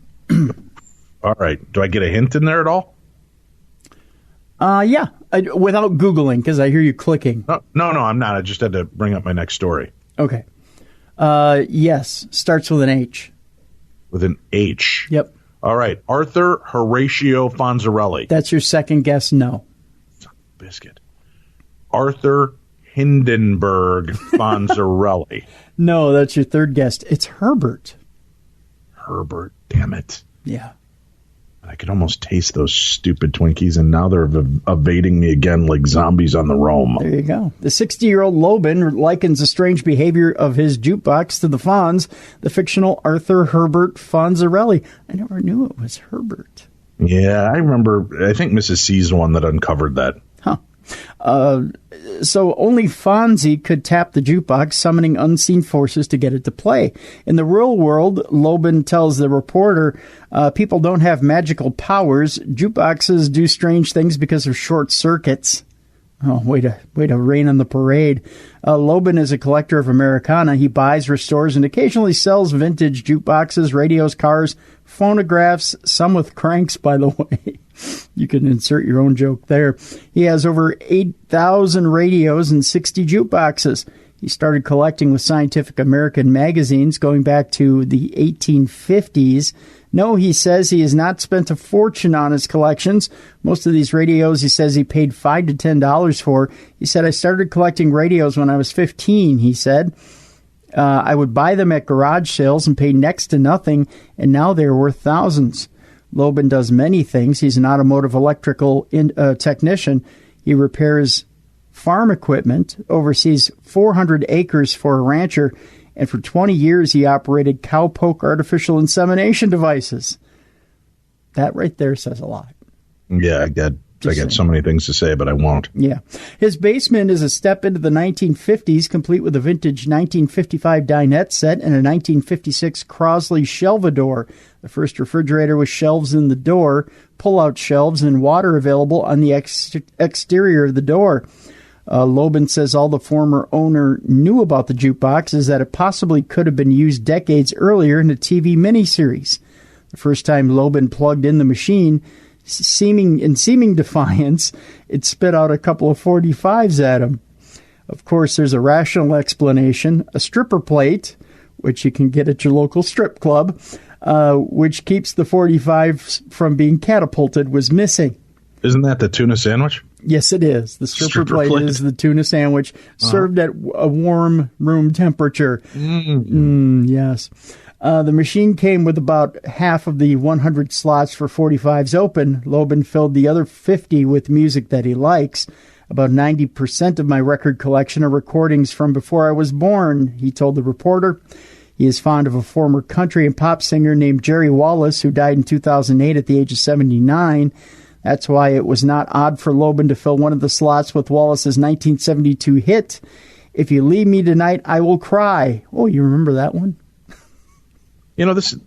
All right. Do I get a hint in there at all? Yeah. Without Googling, because I hear you clicking. No, I'm not. I just had to bring up my next story. Okay. Yes. Starts with an H. With an H? Yep. All right. Arthur Horatio Fonzarelli. That's your second guess, no. Biscuit. Arthur Hindenburg Fonzarelli. No, that's your third guess. It's Herbert. Herbert, damn it. Yeah. I could almost taste those stupid Twinkies, and now they're evading me again like zombies on the roam. There you go. The 60-year-old Lobin likens the strange behavior of his jukebox to the Fonz, the fictional Arthur Herbert Fonzarelli. I never knew it was Herbert. Yeah, I remember. I think Mrs. C's the one that uncovered that. Huh. So only Fonzie could tap the jukebox, summoning unseen forces to get it to play. In the real world, Lobin tells the reporter, people don't have magical powers. Jukeboxes do strange things because of short circuits. Oh, way to rain on the parade. Lobin is a collector of Americana. He buys, restores, and occasionally sells vintage jukeboxes, radios, cars, phonographs, some with cranks, by the way. You can insert your own joke there. He has over 8,000 radios and 60 jukeboxes. He started collecting with Scientific American magazines going back to the 1850s. No, he says he has not spent a fortune on his collections. Most of these radios, he says he paid $5 to $10 for. He said, I started collecting radios when I was 15, he said. I would buy them at garage sales and pay next to nothing, and now they're worth thousands. Lobin does many things. He's an automotive electrical technician. He repairs farm equipment, oversees 400 acres for a rancher, And for 20 years, he operated cowpoke artificial insemination devices. That right there says a lot. Yeah, I got so many things to say, but I won't. Yeah. His basement is a step into the 1950s, complete with a vintage 1955 dinette set and a 1956 Crosley Shelvador. The first refrigerator with shelves in the door, pull-out shelves, and water available on the exterior of the door. Loban says all the former owner knew about the jukebox is that it possibly could have been used decades earlier in a TV miniseries. The first time Loban plugged in the machine, seeming defiance, it spit out a couple of 45s at him. Of course, there's a rational explanation, a stripper plate, which you can get at your local strip club, which keeps the 45s from being catapulted, was missing. Isn't that the tuna sandwich? Yes, it is. The stripper plate is the tuna sandwich served at a warm room temperature. Yes. The machine came with about half of the 100 slots for 45s open. Loban filled the other 50 with music that he likes. About 90% of my record collection are recordings from before I was born, he told the reporter. He is fond of a former country and pop singer named Jerry Wallace, who died in 2008 at the age of 79. That's why it was not odd for Loban to fill one of the slots with Wallace's 1972 hit, "If You Leave Me Tonight, I Will Cry." Oh, you remember that one? You know, these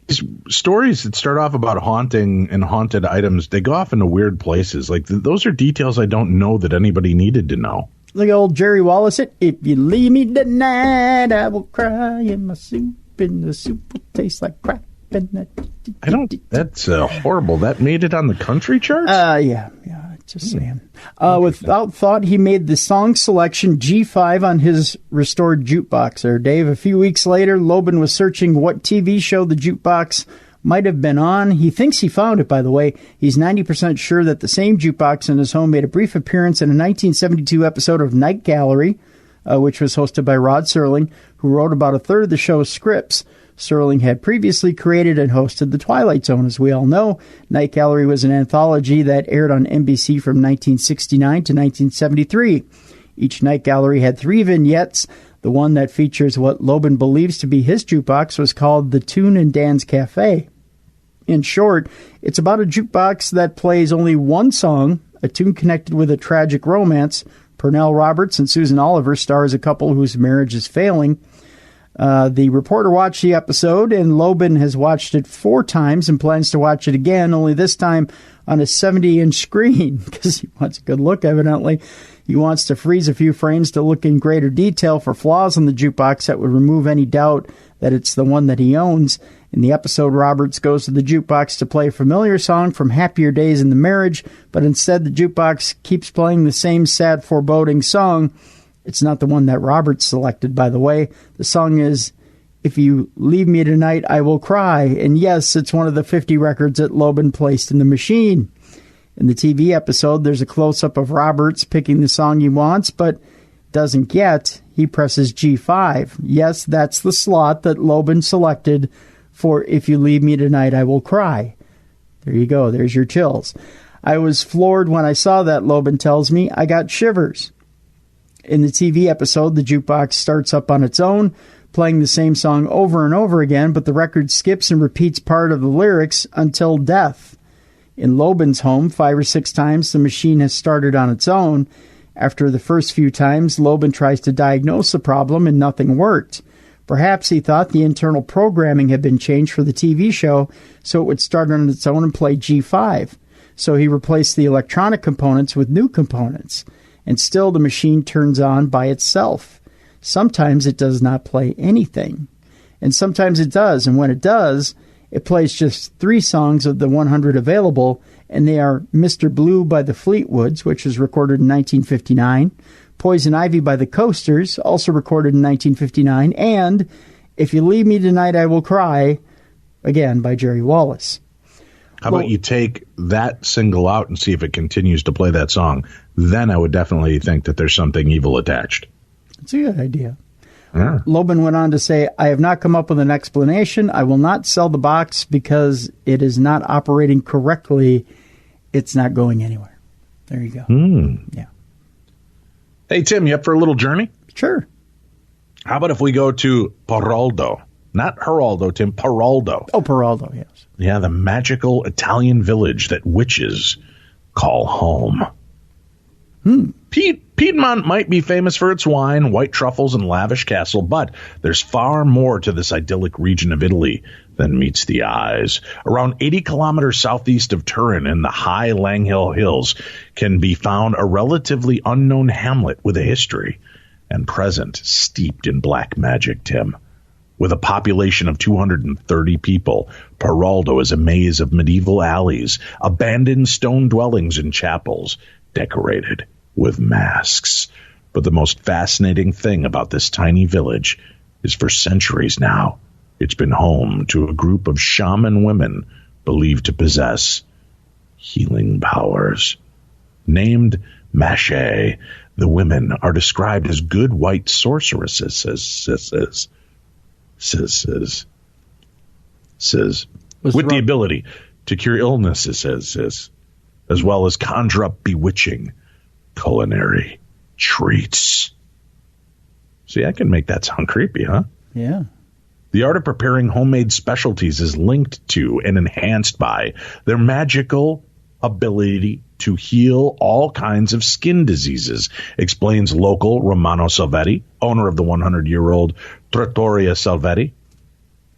stories that start off about haunting and haunted items, they go off into weird places. Like, those are details I don't know that anybody needed to know. Like old Jerry Wallace, "If you leave me tonight, I will cry in my soup, and the soup will taste like crap." That's horrible. That made it on the country charts? Yeah, just saying. Without thought, he made the song selection G5 on his restored jukebox there, Dave. A few weeks later, Loban was searching what TV show the jukebox might have been on. He thinks he found it, by the way. He's 90% sure that the same jukebox in his home made a brief appearance in a 1972 episode of Night Gallery, which was hosted by Rod Serling, who wrote about a third of the show's scripts. Serling had previously created and hosted The Twilight Zone, as we all know. Night Gallery was an anthology that aired on NBC from 1969 to 1973. Each Night Gallery had 3 vignettes. The one that features what Loban believes to be his jukebox was called The Tune and Dan's Cafe. In short, it's about a jukebox that plays only one song, a tune connected with a tragic romance. Pernell Roberts and Susan Oliver star as a couple whose marriage is failing. The reporter watched the episode, and Loban has watched it 4 times and plans to watch it again, only this time on a 70-inch screen, because he wants a good look, evidently. He wants to freeze a few frames to look in greater detail for flaws on the jukebox that would remove any doubt that it's the one that he owns. In the episode, Roberts goes to the jukebox to play a familiar song from Happier Days in the Marriage, but instead the jukebox keeps playing the same sad, foreboding song. It's not the one that Roberts selected, by the way. The song is "If You Leave Me Tonight, I Will Cry." And yes, it's one of the 50 records that Loban placed in the machine. In the TV episode, there's a close-up of Roberts picking the song he wants, but doesn't get. He presses G5. Yes, that's the slot that Loban selected for "If You Leave Me Tonight, I Will Cry." There you go. There's your chills. "I was floored when I saw that," Loban tells me. "I got shivers." In the TV episode, the jukebox starts up on its own, playing the same song over and over again, but the record skips and repeats part of the lyrics until death. In Loban's home, 5 or 6 times the machine has started on its own. After the first few times, Loban tries to diagnose the problem and nothing worked. Perhaps he thought the internal programming had been changed for the TV show, so it would start on its own and play G5. So he replaced the electronic components with new components. And still the machine turns on by itself. Sometimes it does not play anything. And sometimes it does. And when it does, it plays just 3 songs of the 100 available, and they are Mr. Blue by the Fleetwoods, which was recorded in 1959, Poison Ivy by the Coasters, also recorded in 1959, and If You Leave Me Tonight, I Will Cry, again by Jerry Wallace. How about you take that single out and see if it continues to play that song? Then I would definitely think that there's something evil attached. That's a good idea. Yeah. Loban went on to say, "I have not come up with an explanation. I will not sell the box because it is not operating correctly. It's not going anywhere." There you go. Yeah. Hey, Tim, you up for a little journey? Sure. How about if we go to Peraldo? Not Geraldo, Tim, Peraldo. Oh, Peraldo, yes. Yeah, the magical Italian village that witches call home. Piedmont might be famous for its wine, white truffles, and lavish castle, but there's far more to this idyllic region of Italy than meets the eyes. Around 80 kilometers southeast of Turin in the high Langhill Hills can be found a relatively unknown hamlet with a history and present steeped in black magic, Tim. With a population of 230 people, Peraldo is a maze of medieval alleys, abandoned stone dwellings, and chapels decorated with masks. But the most fascinating thing about this tiny village is for centuries now, it's been home to a group of shaman women believed to possess healing powers. Named Mache, the women are described as good white sorceresses, with the ability to cure illnesses, as well as conjure up bewitching culinary treats. See, I can make that sound creepy, huh? Yeah. The art of preparing homemade specialties is linked to and enhanced by their magical ability to heal all kinds of skin diseases, explains local Romano Salvetti, owner of the 100-year-old Trattoria Salvetti.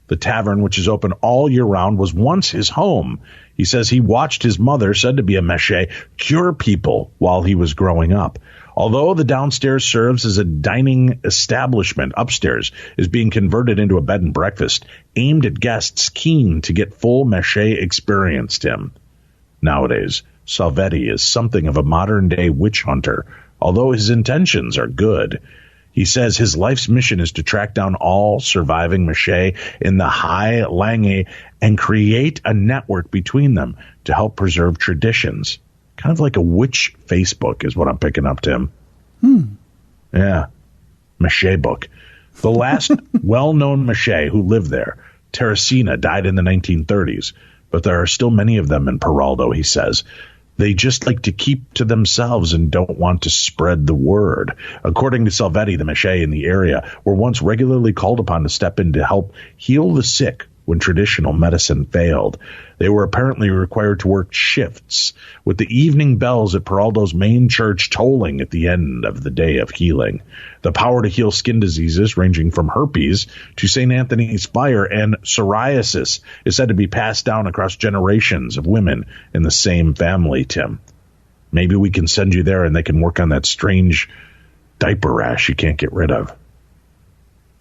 The tavern, which is open all year round, was once his home. He says he watched his mother, said to be a Mache, cure people while he was growing up. Although the downstairs serves as a dining establishment, upstairs is being converted into a bed and breakfast aimed at guests keen to get full Mache experience, Tim. Nowadays, Salvetti is something of a modern-day witch hunter, although his intentions are good. He says his life's mission is to track down all surviving Mache in the High Lange and create a network between them to help preserve traditions. Kind of like a witch Facebook is what I'm picking up, Tim. Yeah. Mache book. The last well-known Mache who lived there, Teresina, died in the 1930s, but there are still many of them in Peraldo, he says. They just like to keep to themselves and don't want to spread the word. According to Salvetti, the Mache in the area were once regularly called upon to step in to help heal the sick when traditional medicine failed. They were apparently required to work shifts, with the evening bells at Peraldo's main church tolling at the end of the day of healing. The power to heal skin diseases ranging from herpes to St. Anthony's fire and psoriasis is said to be passed down across generations of women in the same family, Tim. Maybe we can send you there and they can work on that strange diaper rash you can't get rid of.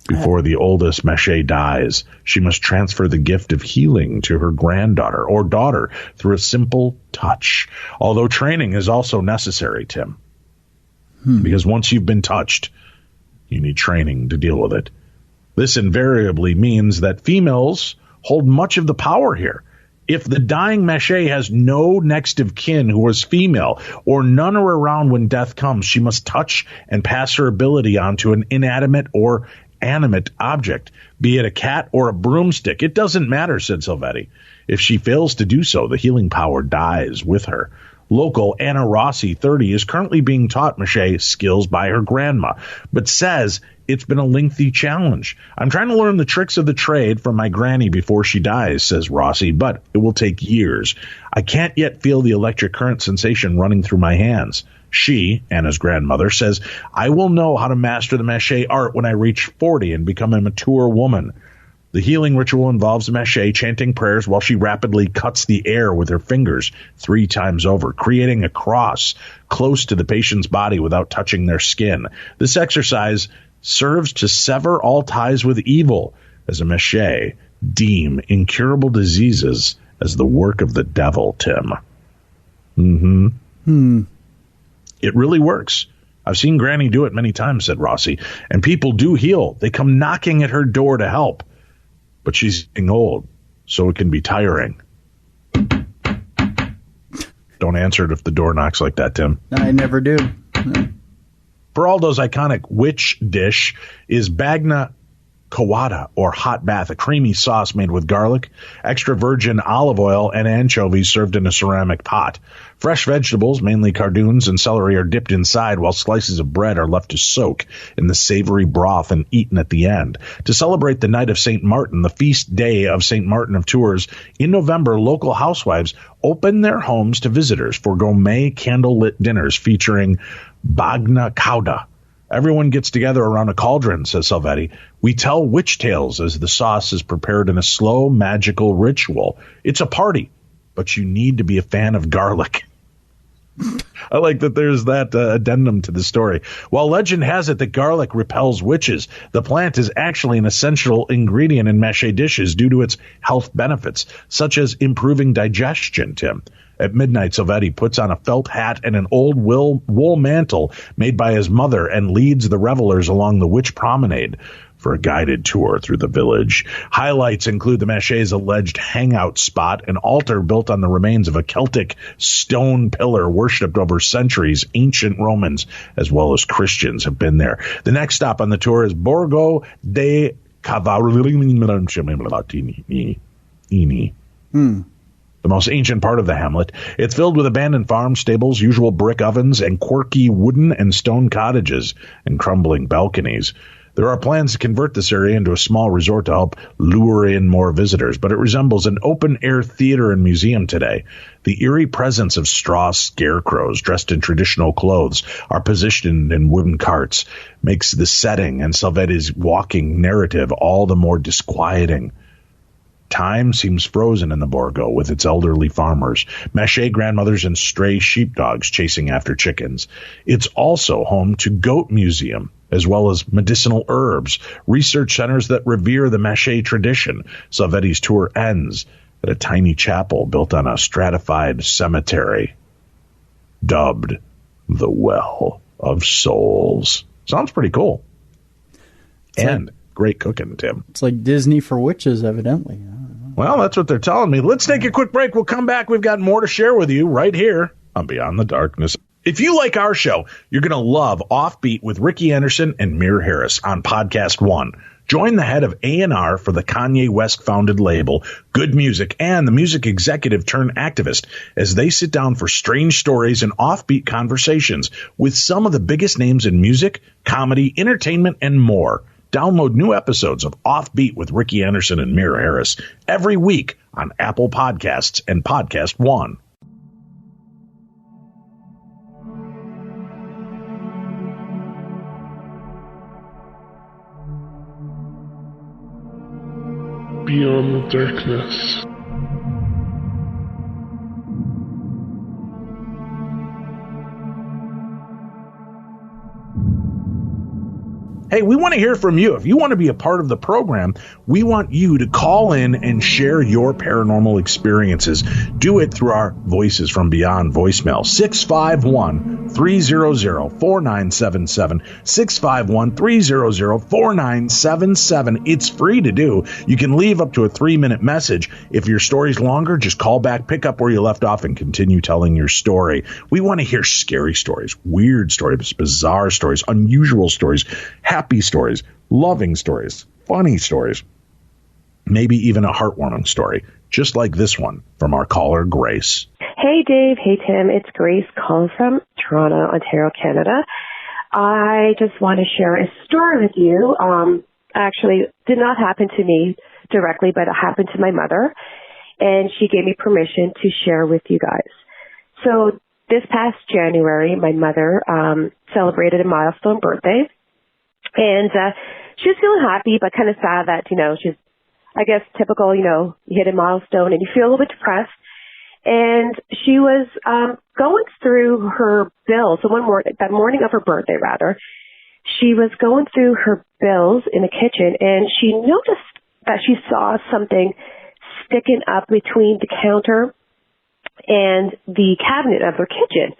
Before the oldest Mache dies, she must transfer the gift of healing to her granddaughter or daughter through a simple touch. Although training is also necessary, Tim. Because once you've been touched, you need training to deal with it. This invariably means that females hold much of the power here. If the dying Mache has no next of kin who is female, or none are around when death comes, she must touch and pass her ability on to an inanimate or animate object, be it a cat or a broomstick. It doesn't matter, said Salvetti. If she fails to do so, the healing power dies with her. Local Anna Rossi, 30, is currently being taught Mache skills by her grandma, but says it's been a lengthy challenge. I'm trying to learn the tricks of the trade from my granny before she dies, says Rossi, but it will take years. I can't yet feel the electric current sensation running through my hands. She, Anna's grandmother, says, I will know how to master the Mache art when I reach 40 and become a mature woman. The healing ritual involves Mache chanting prayers while she rapidly cuts the air with her fingers 3 times over, creating a cross close to the patient's body without touching their skin. This exercise serves to sever all ties with evil, as a Mache deem incurable diseases as the work of the devil, Tim. It really works. I've seen Granny do it many times, said Rossi, and people do heal. They come knocking at her door to help. But she's getting old, so it can be tiring. Don't answer it if the door knocks like that, Tim. I never do. No. Peraldo's iconic witch dish is bagna Kawada, or hot bath, a creamy sauce made with garlic, extra virgin olive oil, and anchovies served in a ceramic pot. Fresh vegetables, mainly cardoons and celery, are dipped inside, while slices of bread are left to soak in the savory broth and eaten at the end. To celebrate the night of St. Martin, the feast day of St. Martin of Tours, in November, local housewives open their homes to visitors for gourmet candlelit dinners featuring bagna cauda. Everyone gets together around a cauldron, says Salvetti. We tell witch tales as the sauce is prepared in a slow, magical ritual. It's a party, but you need to be a fan of garlic. I like that there's that addendum to the story. While legend has it that garlic repels witches, the plant is actually an essential ingredient in maché dishes due to its health benefits, such as improving digestion, Tim. At midnight, Salvetti puts on a felt hat and an old wool mantle made by his mother and leads the revelers along the witch promenade for a guided tour through the village. Highlights include the Maché's alleged hangout spot, an altar built on the remains of a Celtic stone pillar worshipped over centuries. Ancient Romans as well as Christians have been there. The next stop on the tour is Borgo de Cavarini. The most ancient part of the hamlet. It's filled with abandoned farms, stables, usual brick ovens, and quirky wooden and stone cottages and crumbling balconies. There are plans to convert this area into a small resort to help lure in more visitors, but it resembles an open-air theater and museum today. The eerie presence of straw scarecrows dressed in traditional clothes are positioned in wooden carts, makes the setting and Salvetti's walking narrative all the more disquieting. Time seems frozen in the Borgo with its elderly farmers, Maché grandmothers, and stray sheepdogs chasing after chickens. It's also home to Goat Museum, as well as medicinal herbs, research centers that revere the Maché tradition. Salvetti's tour ends at a tiny chapel built on a stratified cemetery, dubbed the Well of Souls. Sounds pretty cool. And great cooking, Tim. It's like Disney for witches, evidently. Well, that's what they're telling me. Let's take a quick break. We'll come back. We've got more to share with you right here on Beyond the Darkness. If you like our show, you're going to love Offbeat with Ricky Anderson and Mir Harris on Podcast One. Join the head of A&R for the Kanye West-founded label, Good Music, and the music executive turned activist as they sit down for strange stories and offbeat conversations with some of the biggest names in music, comedy, entertainment, and more. Download new episodes of Offbeat with Ricky Anderson and Mir Harris every week on Apple Podcasts and Podcast One. Beyond the Darkness. Hey, we want to hear from you. If you want to be a part of the program, we want you to call in and share your paranormal experiences. Do it through our Voices from Beyond voicemail, 651-300-4977, 651-300-4977. It's free to do. You can leave up to a 3-minute message. If your story's longer, just call back, pick up where you left off, and continue telling your story. We want to hear scary stories, weird stories, bizarre stories, unusual stories, happy stories, loving stories, funny stories, maybe even a heartwarming story, just like this one from our caller, Grace. Hey, Dave. Hey, Tim. It's Grace calling from Toronto, Ontario, Canada. I just want to share a story with you. Actually, did not happen to me directly, but it happened to my mother, and she gave me permission to share with you guys. So this past January, my mother celebrated a milestone birthday. And she was feeling happy, but kind of sad that, she's, I guess, typical, you hit a milestone and you feel a little bit depressed. And she was going through her bills. So that morning of her birthday, rather, she was going through her bills in the kitchen, and she noticed that she saw something sticking up between the counter and the cabinet of her kitchen.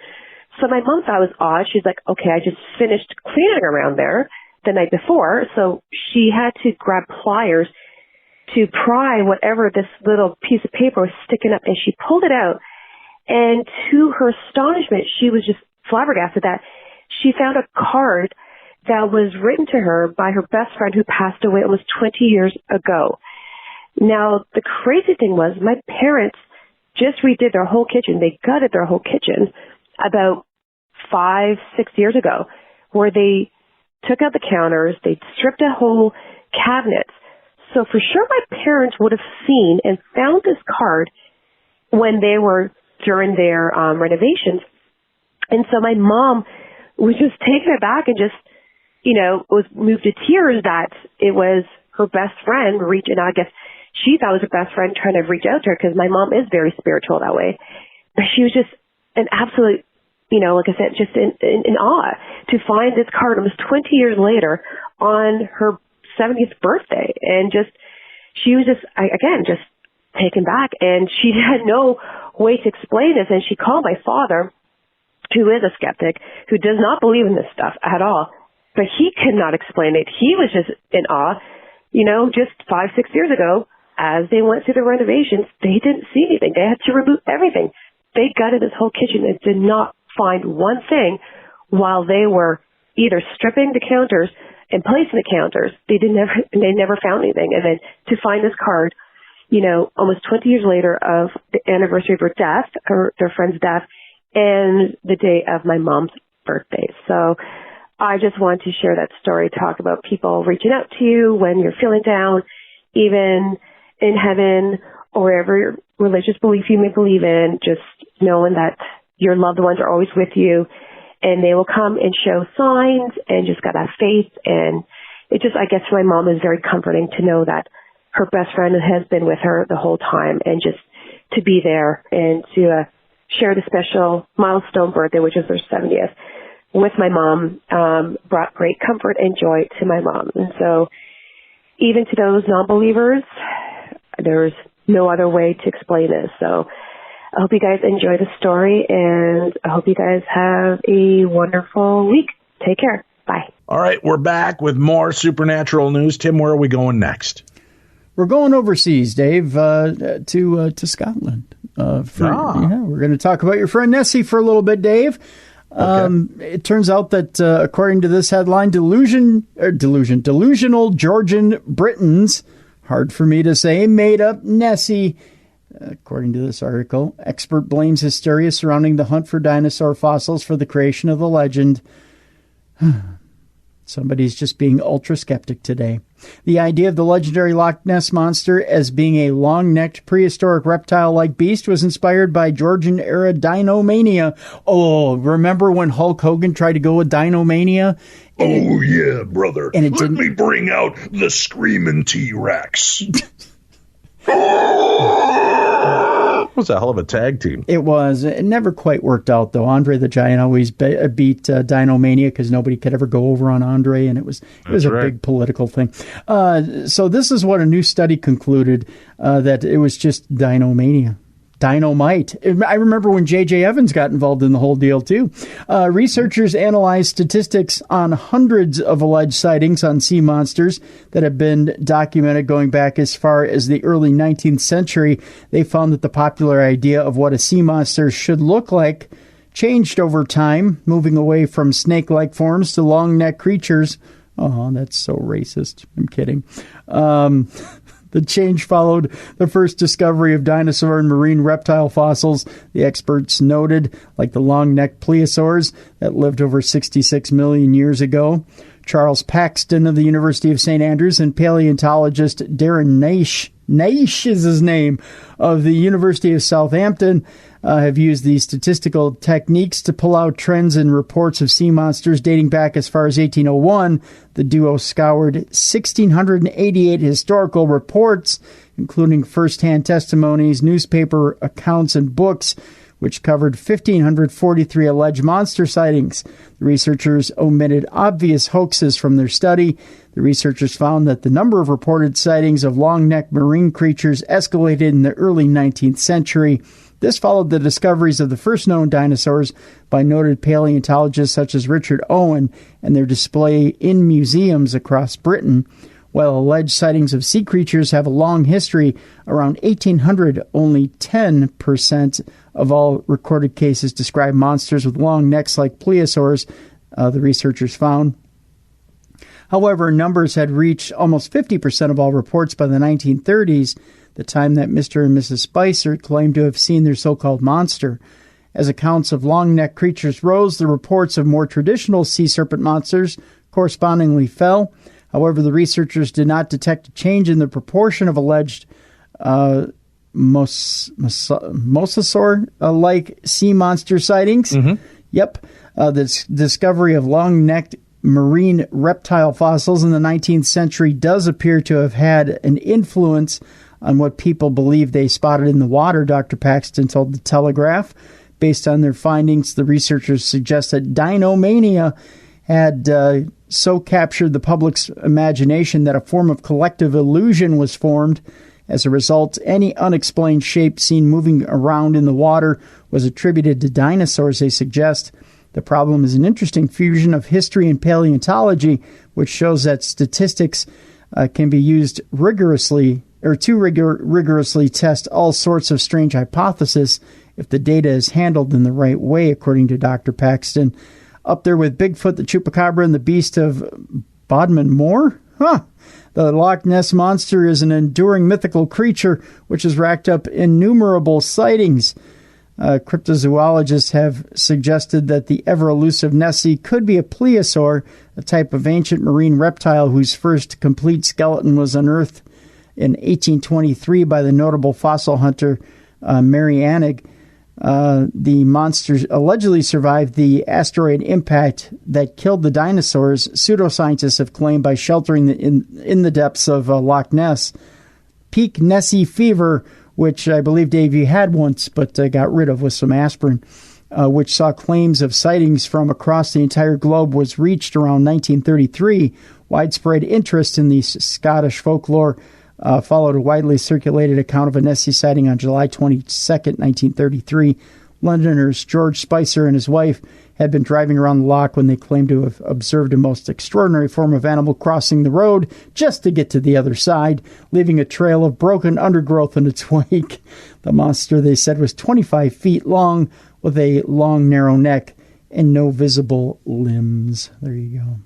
So my mom thought it was odd. She's like, okay, I just finished cleaning around there the night before, so she had to grab pliers to pry whatever this little piece of paper was sticking up, and she pulled it out, and to her astonishment, she was just flabbergasted that she found a card that was written to her by her best friend who passed away almost 20 years ago. Now, the crazy thing was my parents just redid their whole kitchen. They gutted their whole kitchen about 5-6 years ago, where they took out the counters, they stripped a whole cabinets. So for sure my parents would have seen and found this card when they were during their renovations. And so my mom was just taken aback and just, was moved to tears that it was her best friend reaching out. I guess she thought it was her best friend trying to reach out to her, because my mom is very spiritual that way. But she was just an absolute, like I said, just in awe to find this card almost 20 years later on her 70th birthday. And she was just taken back, and she had no way to explain this. And she called my father, who is a skeptic, who does not believe in this stuff at all, but he could not explain it. He was just in awe. Just 5-6 years ago, as they went through the renovations, they didn't see anything. They had to remove everything. They gutted this whole kitchen and did not find one thing while they were either stripping the counters and placing the counters. They never found anything. And then to find this card, almost 20 years later of the anniversary of her death, or their friend's death, and the day of my mom's birthday. So I just want to share that story, talk about people reaching out to you when you're feeling down, even in heaven or wherever religious belief you may believe in, just knowing that your loved ones are always with you, and they will come and show signs, and just got that faith. And it just, I guess for my mom, is very comforting to know that her best friend has been with her the whole time, and just to be there and to share the special milestone birthday, which is their 70th, with my mom, brought great comfort and joy to my mom. And so even to those non-believers, there's no other way to explain this. So I hope you guys enjoy the story, and I hope you guys have a wonderful week. Take care. Bye. All right, we're back with more Supernatural news. Tim, where are we going next? We're going overseas, Dave, to Scotland. We're going to talk about your friend Nessie for a little bit, Dave. Okay. It turns out that, according to this headline, delusional Georgian Britons, hard for me to say, made up Nessie. According to this article, expert blames hysteria surrounding the hunt for dinosaur fossils for the creation of the legend. Somebody's just being ultra-skeptic today. The idea of the legendary Loch Ness Monster as being a long-necked prehistoric reptile-like beast was inspired by Georgian-era dinomania. Oh, remember when Hulk Hogan tried to go with dinomania? Yeah, brother. And Let me bring out the screaming T-Rex. It was a hell of a tag team. It was. It never quite worked out, though. Andre the Giant always beat Dinomania because nobody could ever go over on Andre, and it was a big political thing. So this is what a new study concluded, that it was just Dinomania. Dynamite. I remember when J.J. Evans got involved in the whole deal, too. Researchers analyzed statistics on hundreds of alleged sightings on sea monsters that have been documented going back as far as the early 19th century. They found that the popular idea of what a sea monster should look like changed over time, moving away from snake-like forms to long-necked creatures. Oh, that's so racist. I'm kidding. The change followed the first discovery of dinosaur and marine reptile fossils, the experts noted, like the long-necked plesiosaurs that lived over 66 million years ago. Charles Paxton of the University of St. Andrews and paleontologist Darren Naish is his name, of the University of Southampton, have used these statistical techniques to pull out trends in reports of sea monsters dating back as far as 1801. The duo scoured 1,688 historical reports, including first-hand testimonies, newspaper accounts, and books, which covered 1,543 alleged monster sightings. The researchers omitted obvious hoaxes from their study. The researchers found that the number of reported sightings of long-necked marine creatures escalated in the early 19th century. This followed the discoveries of the first known dinosaurs by noted paleontologists such as Richard Owen and their display in museums across Britain. While alleged sightings of sea creatures have a long history, around 1800, only 10% of all recorded cases describe monsters with long necks like plesiosaurs, the researchers found. However, numbers had reached almost 50% of all reports by the 1930s, the time that Mr. and Mrs. Spicer claimed to have seen their so-called monster. As accounts of long-necked creatures rose, the reports of more traditional sea serpent monsters correspondingly fell. However, the researchers did not detect a change in the proportion of alleged mosasaur-like sea monster sightings. Mm-hmm. Yep. The discovery of long-necked marine reptile fossils in the 19th century does appear to have had an influence on what people believe they spotted in the water, Dr. Paxton told The Telegraph. Based on their findings, the researchers suggest that dinomania had so captured the public's imagination that a form of collective illusion was formed. As a result, any unexplained shape seen moving around in the water was attributed to dinosaurs, they suggest. The problem is an interesting fusion of history and paleontology, which shows that statistics can be used rigorously test all sorts of strange hypotheses if the data is handled in the right way, according to Dr. Paxton. Up there with Bigfoot, the Chupacabra, and the Beast of Bodmin Moor? Huh! The Loch Ness Monster is an enduring mythical creature which has racked up innumerable sightings. Cryptozoologists have suggested that the ever-elusive Nessie could be a plesiosaur, a type of ancient marine reptile whose first complete skeleton was unearthed in 1823 by the notable fossil hunter Mary Annig. The monster allegedly survived the asteroid impact that killed the dinosaurs, pseudoscientists have claimed, by sheltering in the depths of Loch Ness. Peak Nessie fever, which I believe, Dave, you had once but got rid of with some aspirin, which saw claims of sightings from across the entire globe, was reached around 1933. Widespread interest in the Scottish folklore followed a widely circulated account of a Nessie sighting on July 22nd, 1933. Londoners George Spicer and his wife had been driving around the loch when they claimed to have observed a most extraordinary form of animal crossing the road just to get to the other side, leaving a trail of broken undergrowth in its wake. The monster, they said, was 25 feet long with a long, narrow neck and no visible limbs. There you go.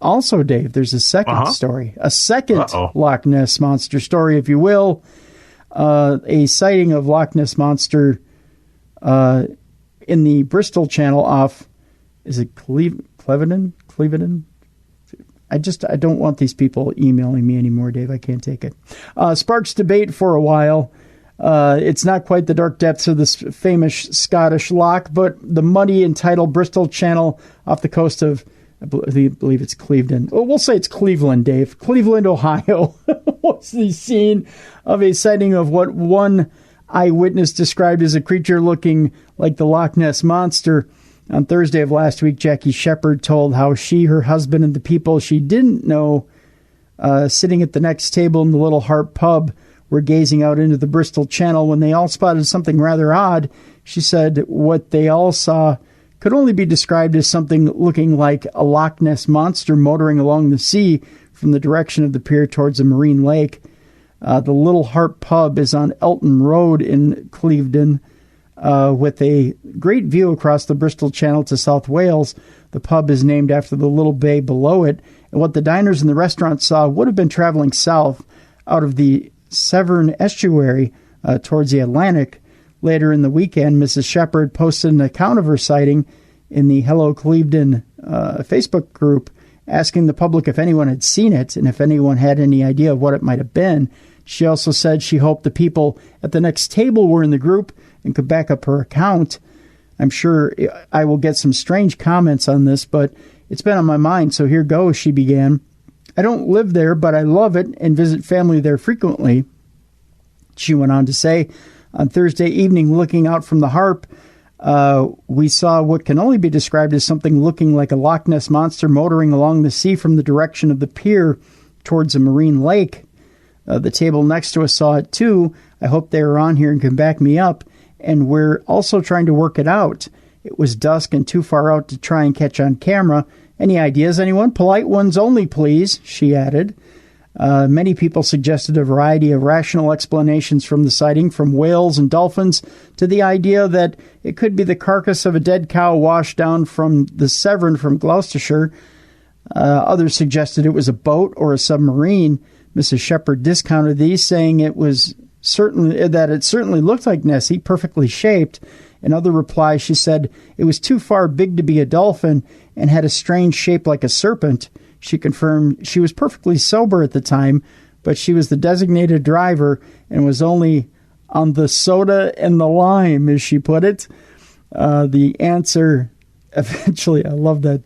Also, Dave, there's a second story, a second Loch Ness Monster story, if you will. A sighting of Loch Ness Monster in the Bristol Channel off, is it Clevedon? I don't want these people emailing me anymore, Dave. I can't take it. Sparks debate for a while. It's not quite the dark depths of this famous Scottish loch, but the muddy and tidal Bristol Channel off the coast of, I believe it's Cleveland. Well, we'll say it's Cleveland, Dave. Cleveland, Ohio was the scene of a sighting of what one eyewitness described as a creature looking like the Loch Ness Monster. On Thursday of last week, Jackie Shepard told how she, her husband, and the people she didn't know sitting at the next table in the Little Harp pub were gazing out into the Bristol Channel when they all spotted something rather odd. She said what they all saw could only be described as something looking like a Loch Ness Monster motoring along the sea from the direction of the pier towards a marine lake. The Little Harp Pub is on Elton Road in Clevedon, with a great view across the Bristol Channel to South Wales. The pub is named after the little bay below it, and what the diners and the restaurant saw would have been traveling south out of the Severn estuary towards the Atlantic. Later in the weekend, Mrs. Shepard posted an account of her sighting in the Hello Clevedon Facebook group, asking the public if anyone had seen it and if anyone had any idea of what it might have been. She also said she hoped the people at the next table were in the group and could back up her account. I'm sure I will get some strange comments on this, but it's been on my mind, so here goes, she began. I don't live there, but I love it and visit family there frequently. She went on to say, on Thursday evening, looking out from the Harp, we saw what can only be described as something looking like a Loch Ness Monster motoring along the sea from the direction of the pier towards a marine lake. The table next to us saw it too. I hope they are on here and can back me up. And we're also trying to work it out. It was dusk and too far out to try and catch on camera. Any ideas, anyone? Polite ones only, please, she added. Many people suggested a variety of rational explanations from the sighting, from whales and dolphins to the idea that it could be the carcass of a dead cow washed down from the Severn from Gloucestershire. Others suggested it was a boat or a submarine. Mrs. Shepard discounted these, saying it certainly looked like Nessie, perfectly shaped. In other replies, she said it was too far big to be a dolphin and had a strange shape like a serpent. She confirmed she was perfectly sober at the time, but she was the designated driver and was only on the soda and the lime, as she put it. The answer eventually, I love that.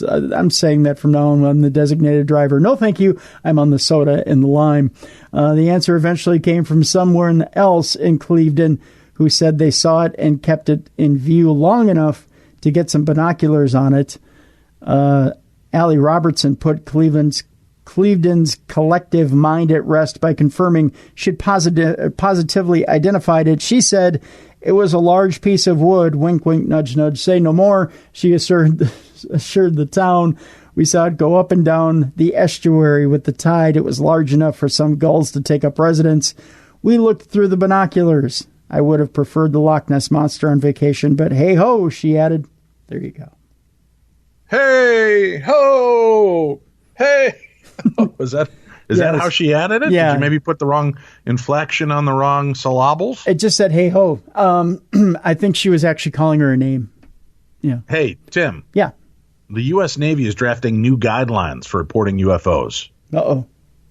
I'm saying that from now on, I'm the designated driver. No, thank you. I'm on the soda and the lime. The answer eventually came from someone else in Clevedon who said they saw it and kept it in view long enough to get some binoculars on it. Allie Robertson put Clevedon's collective mind at rest by confirming she'd positively identified it. She said it was a large piece of wood. Wink, wink, nudge, nudge. Say no more. She assured the town. We saw it go up and down the estuary with the tide. It was large enough for some gulls to take up residence. We looked through the binoculars. I would have preferred the Loch Ness Monster on vacation, but hey ho, she added. There you go. Hey ho, hey. Is that how she added it? Yeah. Did you maybe put the wrong inflection on the wrong syllables? It just said hey ho. I think she was actually calling her a name. Yeah. Hey, Tim. Yeah. The U.S. Navy is drafting new guidelines for reporting UFOs. Uh-oh.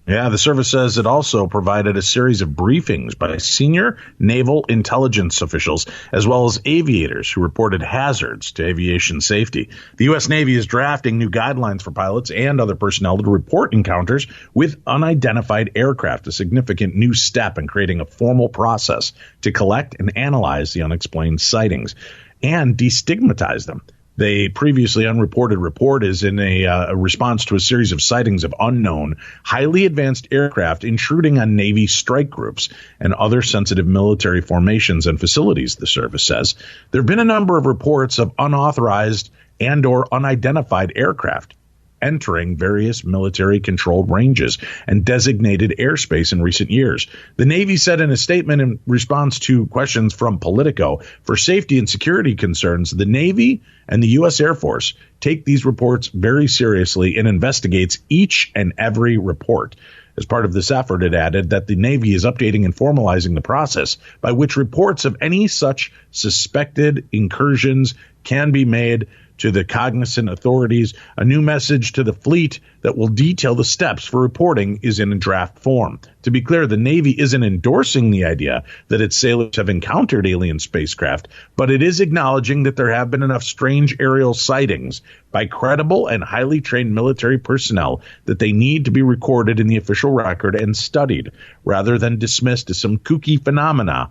Yeah, the service says it also provided a series of briefings by senior naval intelligence officials, as well as aviators who reported hazards to aviation safety. The U.S. Navy is drafting new guidelines for pilots and other personnel to report encounters with unidentified aircraft, a significant new step in creating a formal process to collect and analyze the unexplained sightings and destigmatize them. The previously unreported report is in a response to a series of sightings of unknown, highly advanced aircraft intruding on Navy strike groups and other sensitive military formations and facilities, the service says. There have been a number of reports of unauthorized and or unidentified aircraft entering various military-controlled ranges and designated airspace in recent years. The Navy said in a statement in response to questions from Politico, for safety and security concerns, the Navy and the U.S. Air Force take these reports very seriously and investigates each and every report. As part of this effort, it added that the Navy is updating and formalizing the process by which reports of any such suspected incursions can be made to the cognizant authorities. A new message to the fleet that will detail the steps for reporting is in a draft form. To be clear, the Navy isn't endorsing the idea that its sailors have encountered alien spacecraft, but it is acknowledging that there have been enough strange aerial sightings by credible and highly trained military personnel that they need to be recorded in the official record and studied, rather than dismissed as some kooky phenomena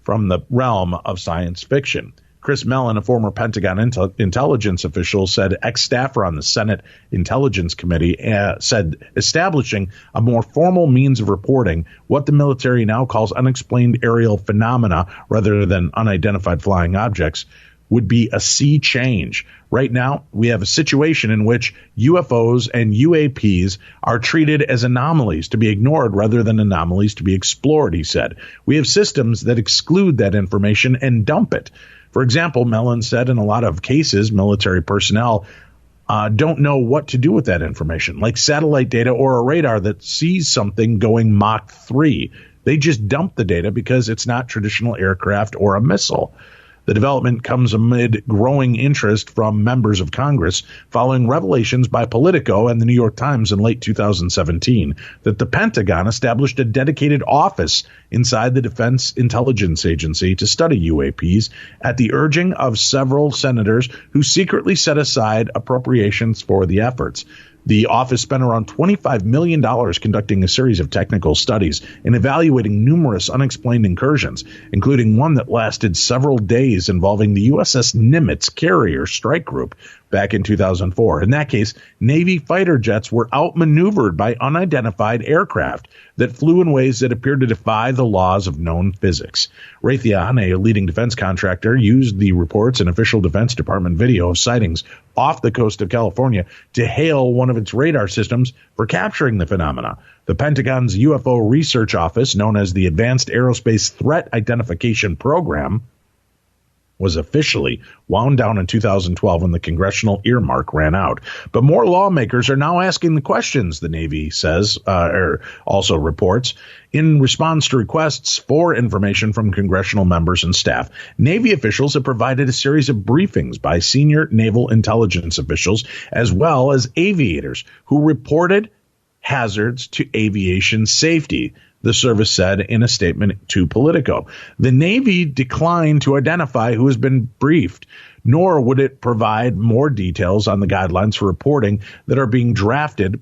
from the realm of science fiction. Chris Mellon, a former Pentagon intelligence official, said ex-staffer on the Senate Intelligence Committee, said establishing a more formal means of reporting what the military now calls unexplained aerial phenomena rather than unidentified flying objects would be a sea change. Right now, we have a situation in which UFOs and UAPs are treated as anomalies to be ignored rather than anomalies to be explored, he said. We have systems that exclude that information and dump it. For example, Mellon said in a lot of cases, military personnel don't know what to do with that information, like satellite data or a radar that sees something going Mach 3. They just dump the data because it's not traditional aircraft or a missile. The development comes amid growing interest from members of Congress following revelations by Politico and the New York Times in late 2017 that the Pentagon established a dedicated office inside the Defense Intelligence Agency to study UAPs at the urging of several senators who secretly set aside appropriations for the efforts. The office spent around $25 million conducting a series of technical studies and evaluating numerous unexplained incursions, including one that lasted several days involving the USS Nimitz carrier strike group back in 2004. In that case, Navy fighter jets were outmaneuvered by unidentified aircraft that flew in ways that appeared to defy the laws of known physics. Raytheon, a leading defense contractor, used the reports and official Defense Department video of sightings off the coast of California to hail one of its radar systems for capturing the phenomena. The Pentagon's UFO Research Office, known as the Advanced Aerospace Threat Identification Program, was officially wound down in 2012 when the congressional earmark ran out. But more lawmakers are now asking the questions, the Navy says, or also reports. In response to requests for information from congressional members and staff, Navy officials have provided a series of briefings by senior naval intelligence officials as well as aviators who reported hazards to aviation safety, the service said in a statement to Politico. The Navy declined to identify who has been briefed, nor would it provide more details on the guidelines for reporting that are being drafted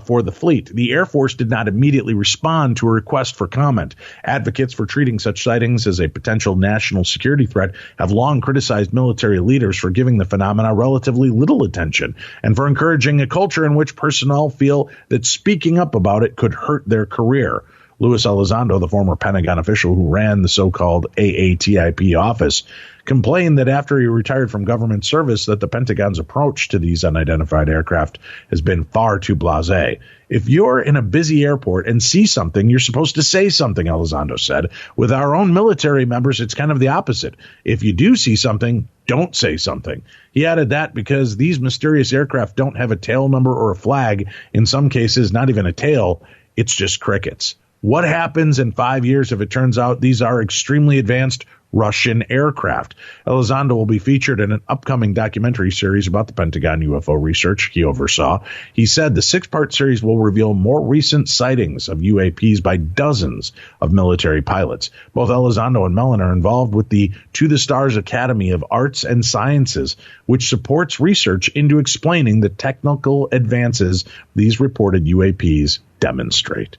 for the fleet. The Air Force did not immediately respond to a request for comment. Advocates for treating such sightings as a potential national security threat have long criticized military leaders for giving the phenomena relatively little attention and for encouraging a culture in which personnel feel that speaking up about it could hurt their career. Luis Elizondo, the former Pentagon official who ran the so-called AATIP office, complained that after he retired from government service that the Pentagon's approach to these unidentified aircraft has been far too blasé. If you're in a busy airport and see something, you're supposed to say something, Elizondo said. With our own military members, it's kind of the opposite. If you do see something, don't say something. He added that because these mysterious aircraft don't have a tail number or a flag, in some cases not even a tail, it's just crickets. What happens in 5 years if it turns out these are extremely advanced Russian aircraft? Elizondo will be featured in an upcoming documentary series about the Pentagon UFO research he oversaw. He said the 6-part series will reveal more recent sightings of UAPs by dozens of military pilots. Both Elizondo and Mellon are involved with the To the Stars Academy of Arts and Sciences, which supports research into explaining the technical advances these reported UAPs demonstrate.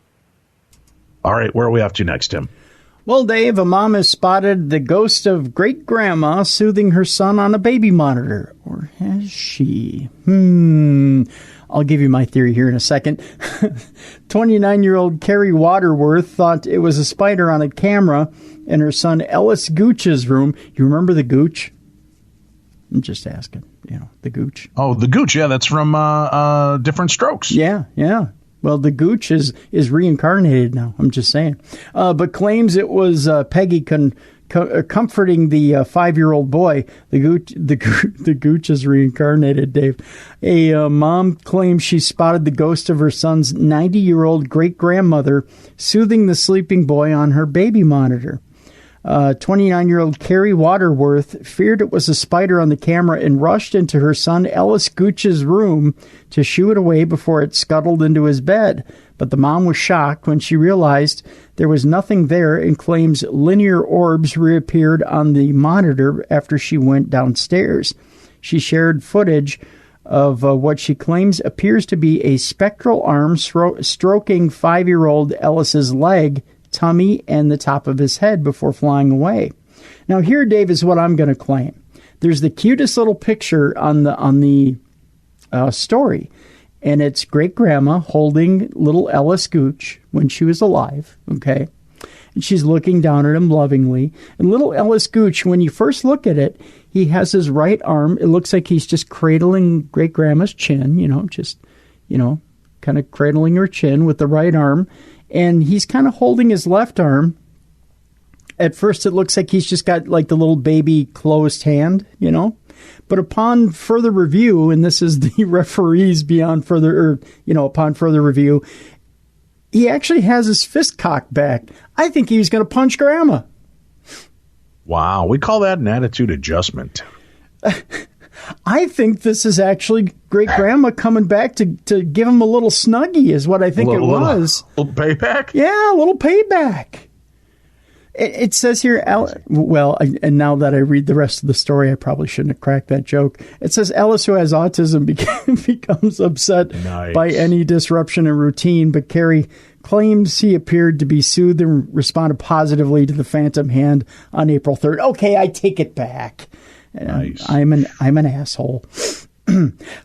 All right, where are we off to next, Tim? Well, Dave, a mom has spotted the ghost of great-grandma soothing her son on a baby monitor. Or has she? I'll give you my theory here in a second. 29-year-old Carrie Waterworth thought it was a spider on a camera in her son Ellis Gooch's room. You remember the Gooch? I'm just asking. The Gooch. Oh, the Gooch. Yeah, that's from Different Strokes. Yeah. Well, the Gooch is reincarnated now. I'm just saying. But claims it was Peggy comforting the 5-year-old boy. The Gooch is reincarnated, Dave. A mom claims she spotted the ghost of her son's 90-year-old great-grandmother soothing the sleeping boy on her baby monitor. 29-year-old Carrie Waterworth feared it was a spider on the camera and rushed into her son Ellis Gooch's room to shoo it away before it scuttled into his bed. But the mom was shocked when she realized there was nothing there and claims linear orbs reappeared on the monitor after she went downstairs. She shared footage of what she claims appears to be a spectral arm stroking 5-year-old Ellis's leg, tummy, and the top of his head before flying away. Now here, Dave, is what I'm going to claim. There's the cutest little picture on the story, and it's great-grandma holding little Ellis Gooch when she was alive, okay? And she's looking down at him lovingly. And little Ellis Gooch, when you first look at it, he has his right arm. It looks like he's just cradling great-grandma's chin, kind of cradling her chin with the right arm. And he's kind of holding his left arm. At first, it looks like he's just got like the little baby closed hand, But upon further review, and this is the referees upon further review, he actually has his fist cocked back. I think he was going to punch Grandma. Wow, we call that an attitude adjustment. I think this is actually great-grandma coming back to give him a little snuggie is what I think it was. A little payback? Yeah, a little payback. It says here, and now that I read the rest of the story, I probably shouldn't have cracked that joke. It says Ellis, who has autism, becomes upset by any disruption in routine, but Carrie claims he appeared to be soothed and responded positively to the phantom hand on April 3rd. Okay, I take it back. Nice. I'm an asshole.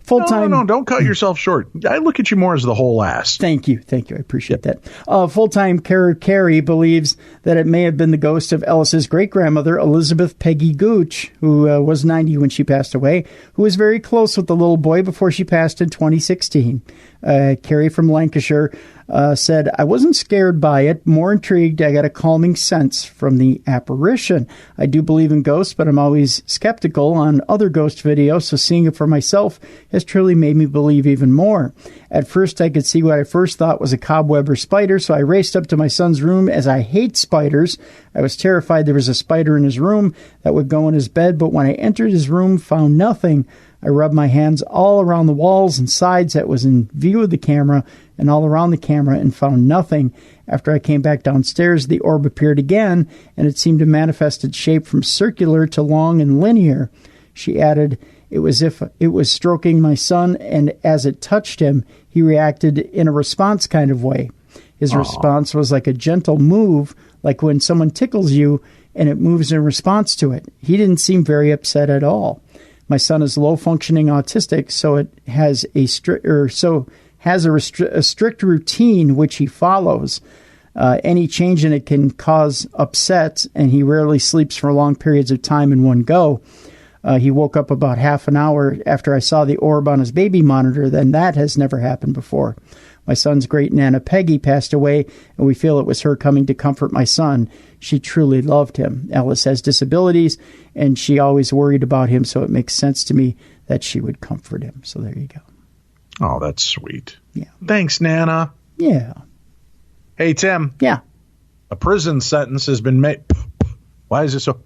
Full-time. No, don't cut yourself short. I look at you more as the whole ass. Thank you. I appreciate that. Full-time carer Carrie believes that it may have been the ghost of Ellis's great-grandmother, Elizabeth Peggy Gooch, who was 90 when she passed away, who was very close with the little boy before she passed in 2016. Carrie from Lancashire said, I wasn't scared by it, more intrigued. I got a calming sense from the apparition. I do believe in ghosts, but I'm always skeptical on other ghost videos, so seeing it for myself has truly made me believe even more. At first, I could see what I first thought was a cobweb or spider, so I raced up to my son's room as I hate spiders. I was terrified there was a spider in his room that would go in his bed, but when I entered his room, found nothing. I rubbed my hands all around the walls and sides that was in view of the camera and all around the camera and found nothing. After I came back downstairs, the orb appeared again, and it seemed to manifest its shape from circular to long and linear. She added, it was as if it was stroking my son, and as it touched him, he reacted in a response kind of way. His response was like a gentle move, like when someone tickles you and it moves in response to it. He didn't seem very upset at all. My son is low-functioning autistic, so it has a strict routine which he follows. Any change in it can cause upset, and he rarely sleeps for long periods of time in one go. He woke up about half an hour after I saw the orb on his baby monitor. Then that has never happened before. My son's great Nana Peggy passed away, and we feel it was her coming to comfort my son. She truly loved him. Alice has disabilities, and she always worried about him, so it makes sense to me that she would comfort him. So there you go. Oh, that's sweet. Yeah. Thanks, Nana. Yeah. Hey, Tim. Yeah. A prison sentence has been made. Why is it so?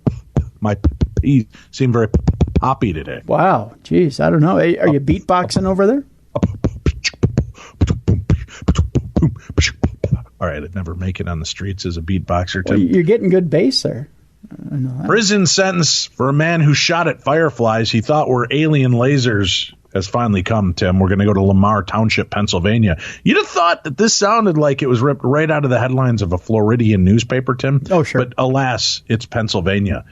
My P seem very poppy today. Wow. Jeez, I don't know. Are you beatboxing over there? All right, I'd never make it on the streets as a beatboxer, Tim. Well, you're getting good bass there. I know that. Prison sentence for a man who shot at fireflies he thought were alien lasers has finally come, Tim. We're going to go to Lamar Township, Pennsylvania. You'd have thought that this sounded like it was ripped right out of the headlines of a Floridian newspaper, Tim. Oh, sure. But alas, it's Pennsylvania.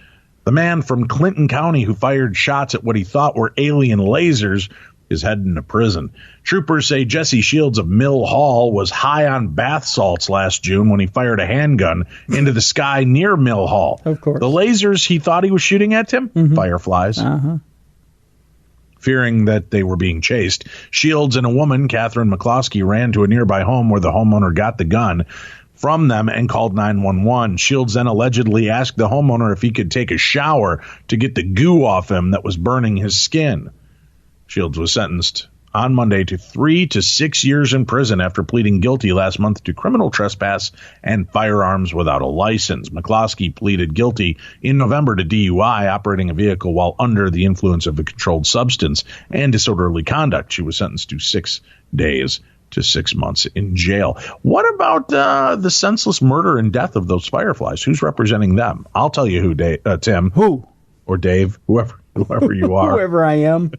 The man from Clinton County who fired shots at what he thought were alien lasers is heading to prison. Troopers say Jesse Shields of Mill Hall was high on bath salts last June when he fired a handgun into the sky near Mill Hall. Of course. The lasers he thought he was shooting at, Tim? Mm-hmm. Fireflies. Uh-huh. Fearing that they were being chased, Shields and a woman, Catherine McCloskey, ran to a nearby home where the homeowner got the gun from them and called 911. Shields then allegedly asked the homeowner if he could take a shower to get the goo off him that was burning his skin. Shields was sentenced on Monday to 3 to 6 years in prison after pleading guilty last month to criminal trespass and firearms without a license. McCloskey pleaded guilty in November to DUI, operating a vehicle while under the influence of a controlled substance, and disorderly conduct. She was sentenced to 6 days to 6 months in jail. What about the senseless murder and death of those fireflies? Who's representing them? I'll tell you who, Tim. Who? Or Dave, whoever you are. Whoever I am.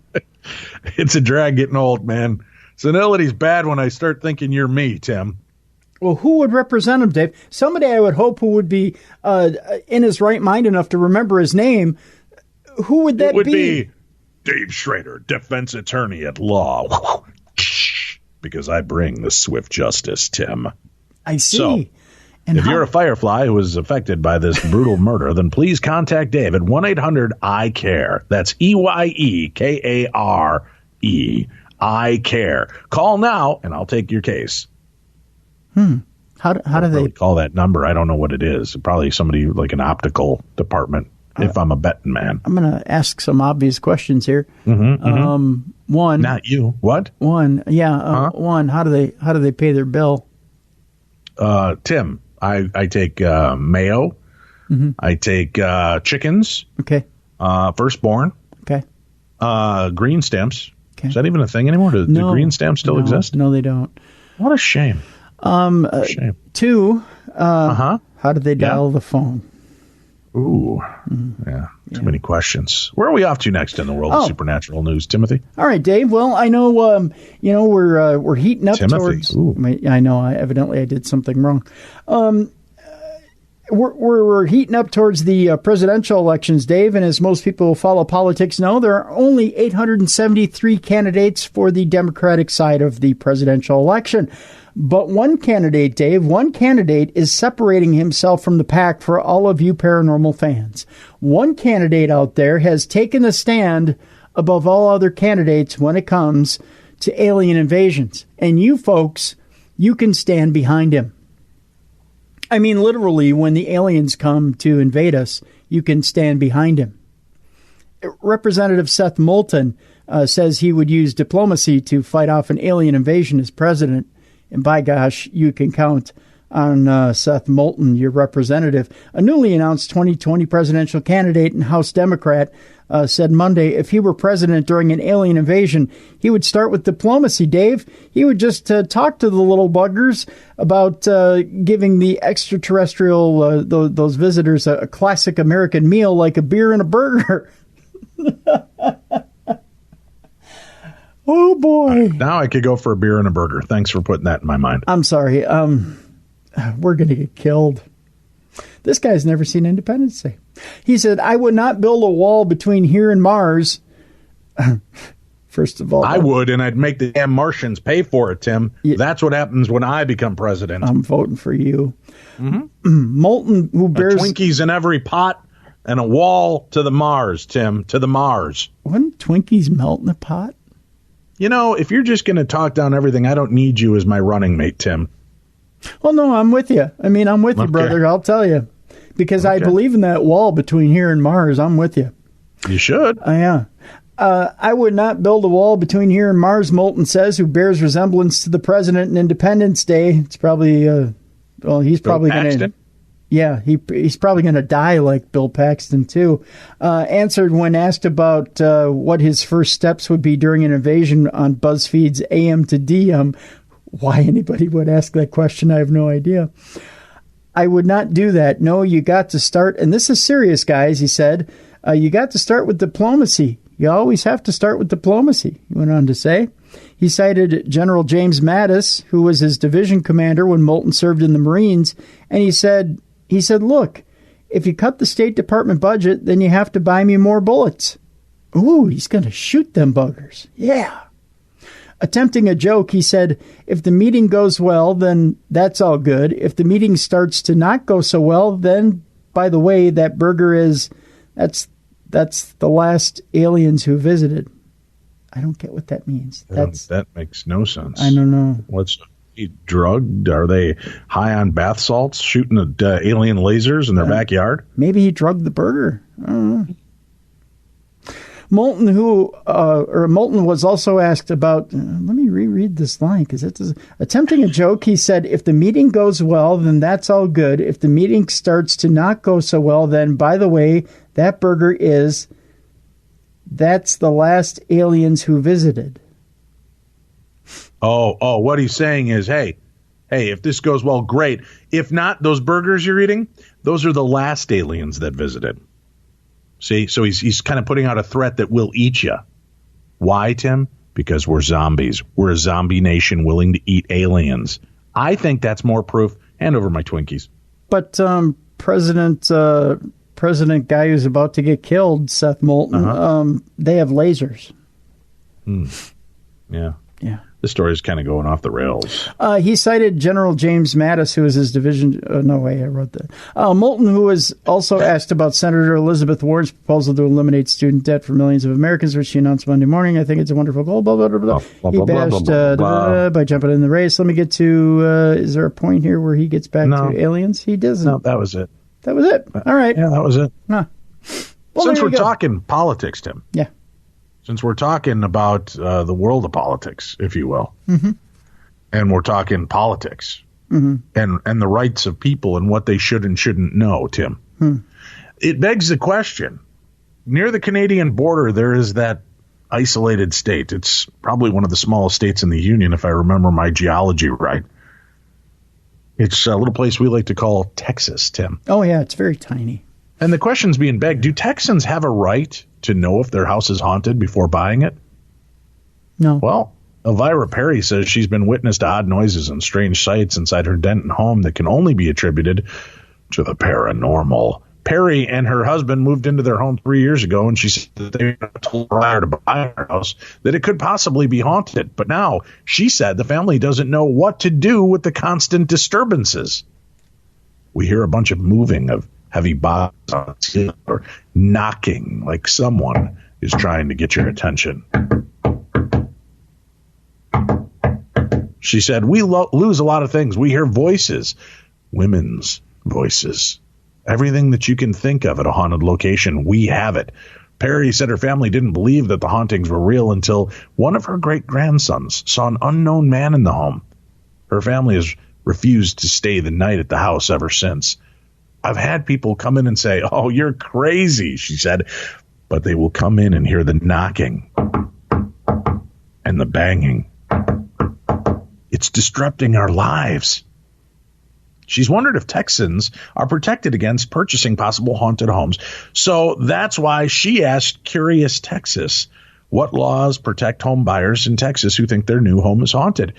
It's a drag getting old, man. Senility's bad when I start thinking you're me, Tim. Well, who would represent him, Dave? Somebody I would hope who would be in his right mind enough to remember his name. Who would that be? It would be Dave Schrader, defense attorney at law. Because I bring the swift justice, Tim. I see. So, if you're a firefly who was affected by this brutal murder, then please contact Dave at 1-800-I-CARE. That's EYEKARE. I care. Call now, and I'll take your case. How do they call that number? I don't know what it is. Probably somebody like an optical department, if I'm a betting man. I'm going to ask some obvious questions here. One. Not you. What? One. Yeah. One. How do they pay their bill? Tim. I take mayo. Mm-hmm. I take chickens. Okay. Firstborn. Okay. Green stamps. Okay. Is that even a thing anymore? Do green stamps still exist? No, they don't. What a shame. Shame. Two. How do they dial the phone? Ooh. Yeah. Too many questions. Where are we off to next in the world of supernatural news, Timothy? All right, Dave. Well, I know we're heating up towards. I know. Evidently, I did something wrong. We're heating up towards the presidential elections, Dave. And as most people who follow politics know, there are only 873 candidates for the Democratic side of the presidential election. But one candidate, Dave, is separating himself from the pack for all of you paranormal fans. One candidate out there has taken a stand above all other candidates when it comes to alien invasions. And you folks you can stand behind him. I mean, literally, when the aliens come to invade us, you can stand behind him. Representative Seth Moulton says he would use diplomacy to fight off an alien invasion as president. And by gosh, you can count on Seth Moulton, your representative. A newly announced 2020 presidential candidate and House Democrat said Monday if he were president during an alien invasion, he would start with diplomacy, Dave. He would just talk to the little buggers about giving the extraterrestrial, those visitors, a classic American meal like a beer and a burger. Oh, boy. Now I could go for a beer and a burger. Thanks for putting that in my mind. I'm sorry. We're going to get killed. This guy's never seen Independence Day. He said, I would not build a wall between here and Mars. First of all, I would, and I'd make the damn Martians pay for it, Tim. Yeah. That's what happens when I become president. I'm voting for you. Mm-hmm. Moulton, who bears Twinkies in every pot and a wall to the Mars, Tim, to the Mars. Wouldn't Twinkies melt in a pot? You know, if you're just going to talk down everything, I don't need you as my running mate, Tim. Well, no, I'm with you. I mean, I'm with you, brother. I'll tell you. Because I believe in that wall between here and Mars. I'm with you. You should. Yeah. I would not build a wall between here and Mars, Moulton says, who bears resemblance to the president in Independence Day. It's probably, he's probably going to... Yeah, he's probably going to die like Bill Paxton, too. Answered when asked about what his first steps would be during an invasion on BuzzFeed's AM to DM. Why anybody would ask that question, I have no idea. I would not do that. No, you got to start, and this is serious, guys, he said. You got to start with diplomacy. You always have to start with diplomacy, he went on to say. He cited General James Mattis, who was his division commander when Moulton served in the Marines, and he said, look, if you cut the State Department budget, then you have to buy me more bullets. Ooh, he's going to shoot them buggers. Yeah. Attempting a joke, he said, if the meeting goes well, then that's all good. If the meeting starts to not go so well, then, by the way, that burger that's the last aliens who visited. I don't get what that means. That makes no sense. I don't know. What's drugged? Are they high on bath salts, shooting at alien lasers in their backyard? Maybe he drugged the burger. I don't know. Moulton, Moulton was also asked about. Let me reread this line because it's attempting a joke. He said, "If the meeting goes well, then that's all good. If the meeting starts to not go so well, then by the way, that burger that's the last aliens who visited." Oh, what he's saying is, hey, if this goes well, great. If not, those burgers you're eating, those are the last aliens that visited. See, so he's kind of putting out a threat that will eat you. Why, Tim? Because we're zombies. We're a zombie nation willing to eat aliens. I think that's more proof. Hand over my Twinkies. But President guy who's about to get killed, Seth Moulton, they have lasers. Yeah. The story is kind of going off the rails. He cited General James Mattis, who was his division. No way, I wrote that. Moulton, who was also asked about Senator Elizabeth Warren's proposal to eliminate student debt for millions of Americans, which she announced Monday morning. I think it's a wonderful goal. Blah, blah, blah, blah. He bashed by jumping in the race. Let me get to, is there a point here where he gets back to aliens? He doesn't. No, that was it. That was it. All right. Yeah, that was it. Huh. Well, since we're talking politics, Tim. Yeah. Since we're talking about the world of politics, if you will, and we're talking politics and the rights of people and what they should and shouldn't know, Tim, it begs the question. Near the Canadian border, there is that isolated state. It's probably one of the smallest states in the Union, if I remember my geology right. It's a little place we like to call Texas, Tim. Oh, yeah, it's very tiny. And the question's being begged, do Texans have a right to know if their house is haunted before buying it? No. Well, Elvira Perry says she's been witness to odd noises and strange sights inside her Denton home that can only be attributed to the paranormal. Perry and her husband moved into their home 3 years ago, and she said that they told her prior to buying her house that it could possibly be haunted. But now she said the family doesn't know what to do with the constant disturbances. We hear a bunch of moving of heavy bodies on the ceiling or knocking like someone is trying to get your attention. She said, we lose a lot of things. We hear voices, women's voices. Everything that you can think of at a haunted location, we have it. Perry said her family didn't believe that the hauntings were real until one of her great-grandsons saw an unknown man in the home. Her family has refused to stay the night at the house ever since. I've had people come in and say, oh, you're crazy, she said, but they will come in and hear the knocking and the banging. It's disrupting our lives. She's wondered if Texans are protected against purchasing possible haunted homes. So that's why she asked Curious Texas, what laws protect home buyers in Texas who think their new home is haunted?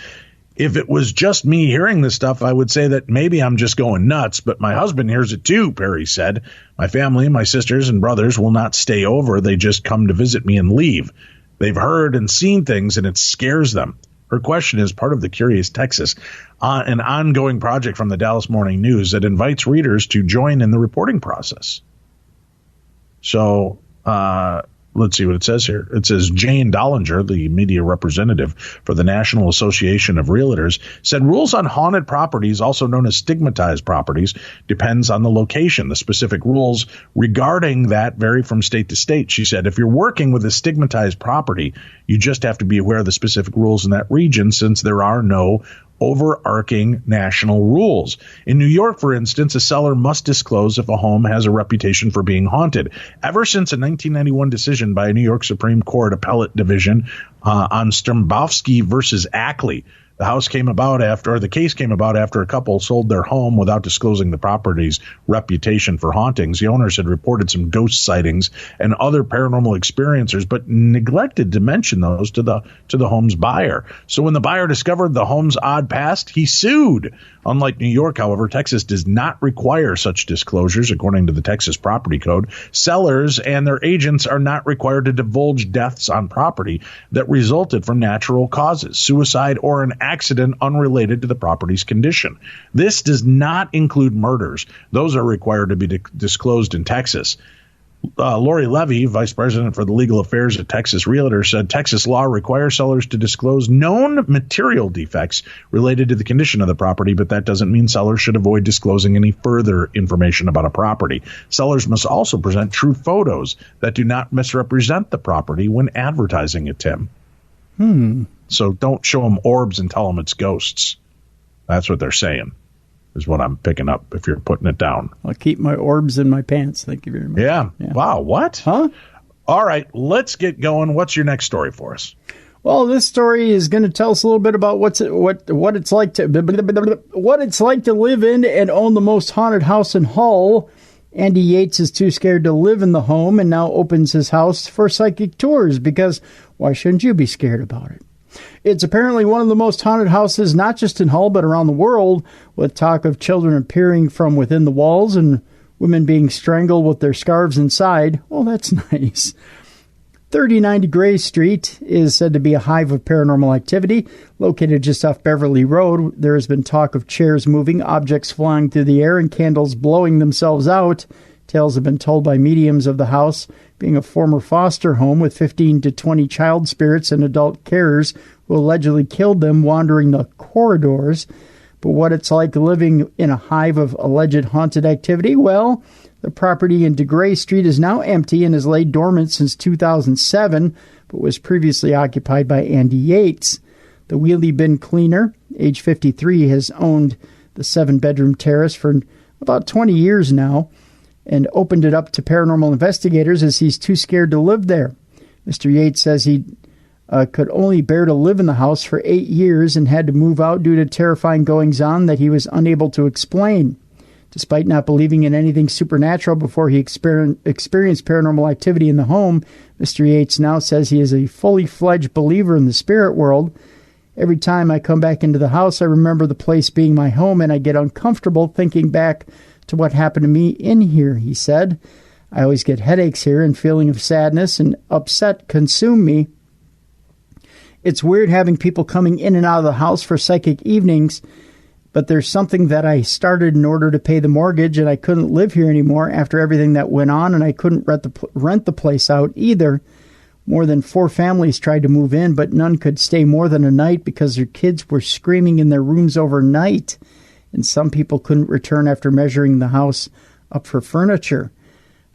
If it was just me hearing this stuff, I would say that maybe I'm just going nuts, but my husband hears it too, Perry said. My family, my sisters and brothers will not stay over. They just come to visit me and leave. They've heard and seen things, and it scares them. Her question is part of the Curious Texas, an ongoing project from the Dallas Morning News that invites readers to join in the reporting process. So let's see what it says here. It says Jane Dollinger, the media representative for the National Association of Realtors, said rules on haunted properties, also known as stigmatized properties, depends on the location. The specific rules regarding that vary from state to state. She said, if you're working with a stigmatized property, you just have to be aware of the specific rules in that region, since there are no overarching national rules. In New York, for instance, a seller must disclose if a home has a reputation for being haunted. Ever since a 1991 decision by a New York Supreme Court appellate division on Strombowski versus Ackley, the case came about after a couple sold their home without disclosing the property's reputation for hauntings. The owners had reported some ghost sightings and other paranormal experiencers, but neglected to mention those to the home's buyer. So when the buyer discovered the home's odd past, he sued. Unlike New York, however, Texas does not require such disclosures, according to the Texas Property Code. Sellers and their agents are not required to divulge deaths on property that resulted from natural causes, suicide, or an accident unrelated to the property's condition. This does not include murders. Those are required to be disclosed in Texas. Lori Levy, vice president for the legal affairs at Texas Realtors, said Texas law requires sellers to disclose known material defects related to the condition of the property, but that doesn't mean sellers should avoid disclosing any further information about a property. Sellers must also present true photos that do not misrepresent the property when advertising it, Tim. So don't show them orbs and tell them it's ghosts. That's what they're saying, is what I'm picking up if you're putting it down. I'll keep my orbs in my pants. Thank you very much. Yeah. Wow. What? Huh? All right. Let's get going. What's your next story for us? Well, this story is going to tell us a little bit about what it's like to live in and own the most haunted house in Hull. Andy Yates is too scared to live in the home and now opens his house for psychic tours, because why shouldn't you be scared about it? It's apparently one of the most haunted houses, not just in Hull, but around the world, with talk of children appearing from within the walls and women being strangled with their scarves inside. Well, that's nice. 3090 Gray Street is said to be a hive of paranormal activity. Located just off Beverly Road, there has been talk of chairs moving, objects flying through the air, and candles blowing themselves out. Tales have been told by mediums of the house being a former foster home with 15 to 20 child spirits and adult carers who allegedly killed them wandering the corridors. But what it's like living in a hive of alleged haunted activity? Well, the property in DeGray Street is now empty and has laid dormant since 2007, but was previously occupied by Andy Yates. The wheelie bin cleaner, age 53, has owned the 7-bedroom terrace for about 20 years now, and opened it up to paranormal investigators as he's too scared to live there. Mr. Yates says he could only bear to live in the house for 8 years and had to move out due to terrifying goings-on that he was unable to explain. Despite not believing in anything supernatural before he experienced paranormal activity in the home, Mr. Yates now says he is a fully fledged believer in the spirit world. Every time I come back into the house, I remember the place being my home, and I get uncomfortable thinking back to what happened to me in here, he said. I always get headaches here, and feeling of sadness and upset consume me. It's weird having people coming in and out of the house for psychic evenings, but there's something that I started in order to pay the mortgage, and I couldn't live here anymore after everything that went on, and I couldn't rent the place out either. More than 4 families tried to move in, but none could stay more than a night because their kids were screaming in their rooms overnight. And some people couldn't return after measuring the house up for furniture.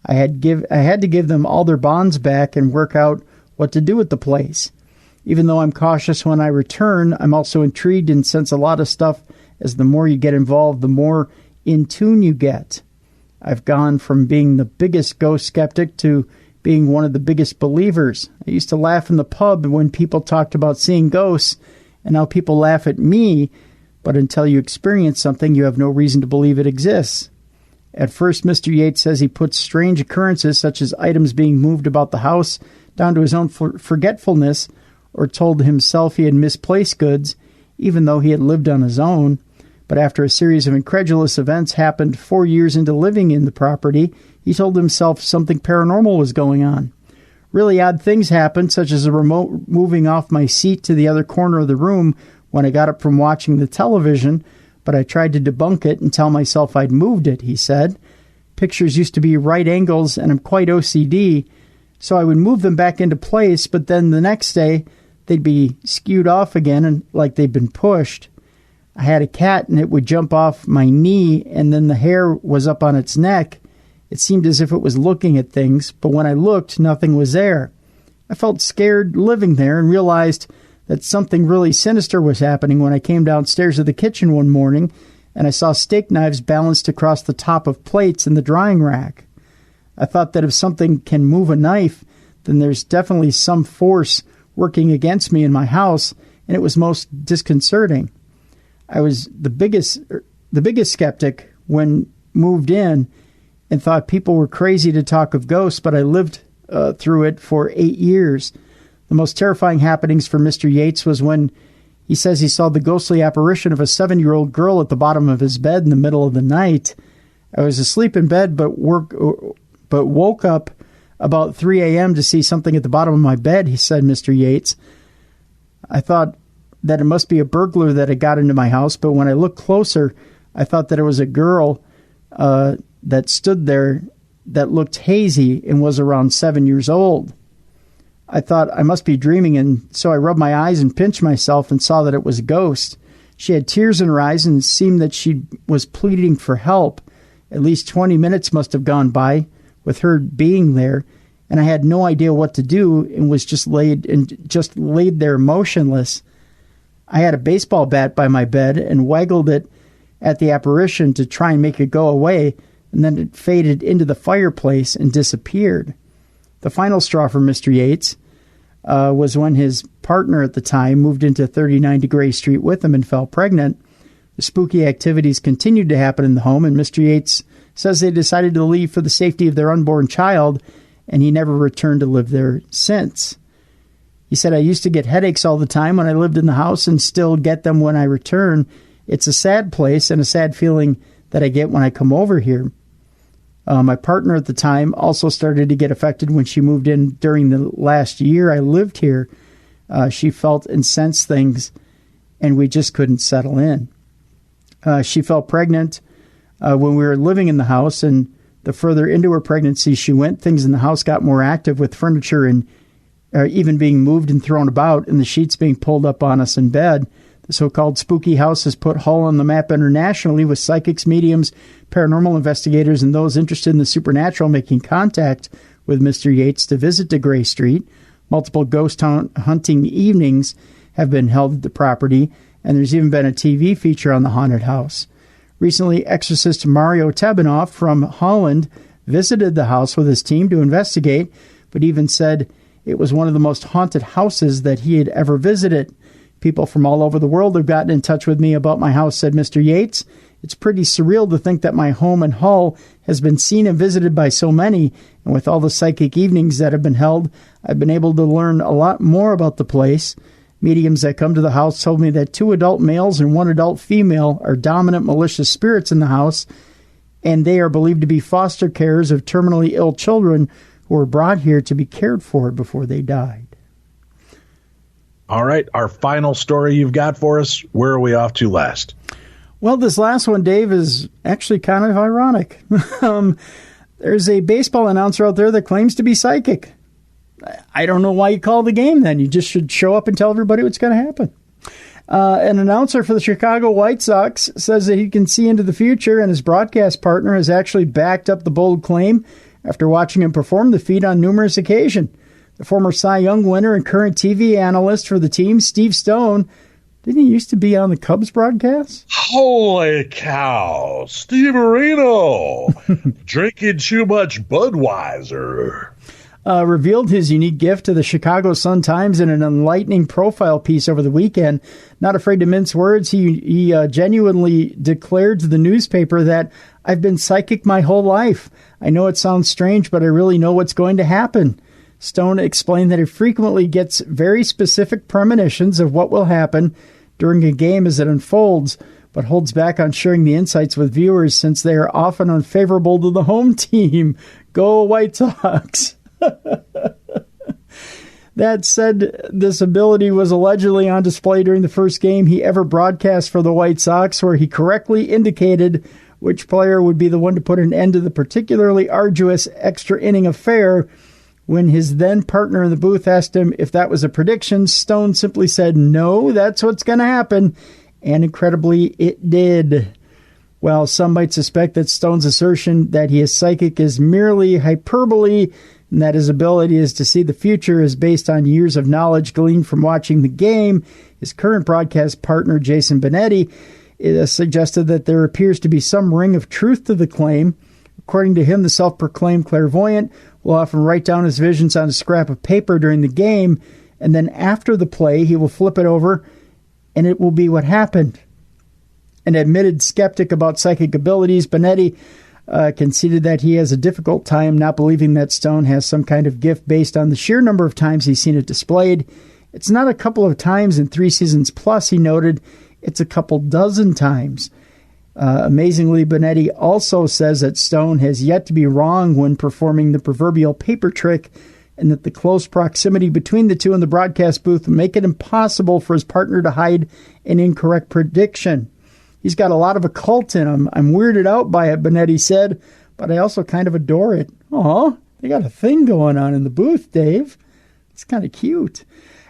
I had to give them all their bonds back and work out what to do with the place. Even though I'm cautious when I return, I'm also intrigued and sense a lot of stuff as the more you get involved, the more in tune you get. I've gone from being the biggest ghost skeptic to being one of the biggest believers. I used to laugh in the pub when people talked about seeing ghosts, and now people laugh at me, but until you experience something, you have no reason to believe it exists. At first, Mr. Yates says he puts strange occurrences, such as items being moved about the house, down to his own forgetfulness, or told himself he had misplaced goods, even though he had lived on his own. But after a series of incredulous events happened 4 years into living in the property, he told himself something paranormal was going on. Really odd things happened, such as a remote moving off my seat to the other corner of the room when I got up from watching the television, but I tried to debunk it and tell myself I'd moved it, he said. Pictures used to be right angles, and I'm quite OCD, so I would move them back into place, but then the next day they'd be skewed off again and like they'd been pushed. I had a cat, and it would jump off my knee, and then the hair was up on its neck. It seemed as if it was looking at things, but when I looked, nothing was there. I felt scared living there and realized that something really sinister was happening when I came downstairs to the kitchen one morning and I saw steak knives balanced across the top of plates in the drying rack. I thought that if something can move a knife, then there's definitely some force working against me in my house, and it was most disconcerting. I was the biggest skeptic when moved in and thought people were crazy to talk of ghosts, but I lived through it for 8 years. The most terrifying happenings for Mr. Yates was when he says he saw the ghostly apparition of a 7-year-old girl at the bottom of his bed in the middle of the night. I was asleep in bed but woke up about 3 a.m. to see something at the bottom of my bed, he said, Mr. Yates. I thought that it must be a burglar that had got into my house, but when I looked closer, I thought that it was a girl that stood there that looked hazy and was around 7 years old. I thought I must be dreaming, and so I rubbed my eyes and pinched myself and saw that it was a ghost. She had tears in her eyes and it seemed that she was pleading for help. At least 20 minutes must have gone by with her being there, and I had no idea what to do and was just laid there motionless. I had a baseball bat by my bed and waggled it at the apparition to try and make it go away, and then it faded into the fireplace and disappeared. The final straw for Mr. Yates was when his partner at the time moved into 39 DeGray Street with him and fell pregnant. The spooky activities continued to happen in the home, and Mr. Yates says they decided to leave for the safety of their unborn child, and he never returned to live there since. He said, I used to get headaches all the time when I lived in the house and still get them when I return. It's a sad place and a sad feeling that I get when I come over here. My partner at the time also started to get affected when she moved in during the last year I lived here. She felt and sensed things, and we just couldn't settle in. She fell pregnant when we were living in the house, and the further into her pregnancy she went, things in the house got more active with furniture and even being moved and thrown about, and the sheets being pulled up on us in bed. The so-called spooky house has put Hull on the map internationally, with psychics, mediums, paranormal investigators, and those interested in the supernatural making contact with Mr. Yates to visit DeGray Street. Multiple ghost hunting evenings have been held at the property, and there's even been a TV feature on the haunted house. Recently, exorcist Mario Tebanoff from Holland visited the house with his team to investigate, but even said it was one of the most haunted houses that he had ever visited. People from all over the world have gotten in touch with me about my house, said Mr. Yates. It's pretty surreal to think that my home in Hull has been seen and visited by so many, and with all the psychic evenings that have been held, I've been able to learn a lot more about the place. Mediums that come to the house told me that 2 adult males and 1 adult female are dominant malicious spirits in the house, and they are believed to be foster carers of terminally ill children who were brought here to be cared for before they died. All right, our final story you've got for us. Where are we off to last? Well, this last one, Dave, is actually kind of ironic. There's a baseball announcer out there that claims to be psychic. I don't know why you call the game then. You just should show up and tell everybody what's going to happen. An announcer for the Chicago White Sox says that he can see into the future, and his broadcast partner has actually backed up the bold claim after watching him perform the feat on numerous occasions. The former Cy Young winner and current TV analyst for the team, Steve Stone, didn't he used to be on the Cubs broadcast? Holy cow, Steve Areno, drinking too much Budweiser. Revealed his unique gift to the Chicago Sun-Times in an enlightening profile piece over the weekend. Not afraid to mince words, he genuinely declared to the newspaper that, "I've been psychic my whole life. I know it sounds strange, but I really know what's going to happen." Stone explained that he frequently gets very specific premonitions of what will happen during a game as it unfolds, but holds back on sharing the insights with viewers since they are often unfavorable to the home team. Go White Sox! That said, this ability was allegedly on display during the first game he ever broadcast for the White Sox, where he correctly indicated which player would be the one to put an end to the particularly arduous extra inning affair. When his then partner in the booth asked him if that was a prediction, Stone simply said, "No, that's what's going to happen." And incredibly, it did. While some might suspect that Stone's assertion that he is psychic is merely hyperbole, and that his ability is to see the future is based on years of knowledge gleaned from watching the game, his current broadcast partner, Jason Benetti, suggested that there appears to be some ring of truth to the claim. According to him, the self-proclaimed clairvoyant will often write down his visions on a scrap of paper during the game, and then after the play, he will flip it over, and it will be what happened. An admitted skeptic about psychic abilities, Benetti conceded that he has a difficult time not believing that Stone has some kind of gift based on the sheer number of times he's seen it displayed. It's not a couple of times in 3 seasons plus, he noted. It's a couple dozen times. Amazingly, Benetti also says that Stone has yet to be wrong when performing the proverbial paper trick, and that the close proximity between the two in the broadcast booth will make it impossible for his partner to hide an incorrect prediction. He's got a lot of occult in him. I'm weirded out by it, Benetti said, but I also kind of adore it. Aw, they got a thing going on in the booth, Dave. It's kind of cute.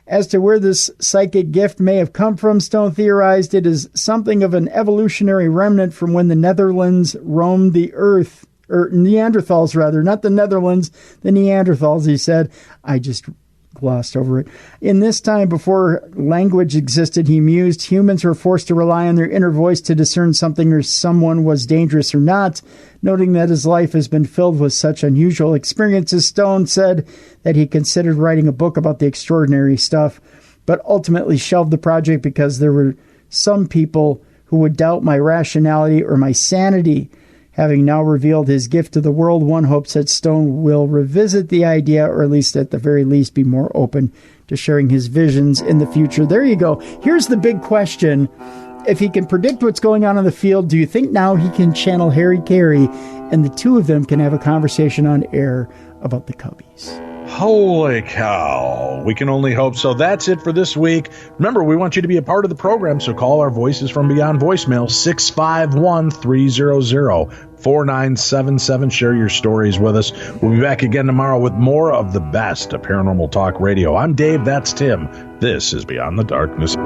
As to where this psychic gift may have come from, Stone theorized it is something of an evolutionary remnant from when the Netherlands roamed the earth, or Neanderthals rather, not the Netherlands, the Neanderthals, he said. I just glossed over it. In this time before language existed, he mused, humans were forced to rely on their inner voice to discern something or someone was dangerous or not. Noting that his life has been filled with such unusual experiences, Stone said that he considered writing a book about the extraordinary stuff, but ultimately shelved the project because there were some people who would doubt my rationality or my sanity. Having now revealed his gift to the world, one hopes that Stone will revisit the idea, or at least at the very least be more open to sharing his visions in the future. There you go. Here's the big question. If he can predict what's going on in the field, do you think now he can channel Harry Carey and the two of them can have a conversation on air about the Cubbies? Holy cow. We can only hope so. That's it for this week. Remember, we want you to be a part of the program, so call our Voices from Beyond voicemail, 651-300-4977. Share your stories with us. We'll be back again tomorrow with more of the best of Paranormal Talk Radio. I'm Dave. That's Tim. This is Beyond the Darkness.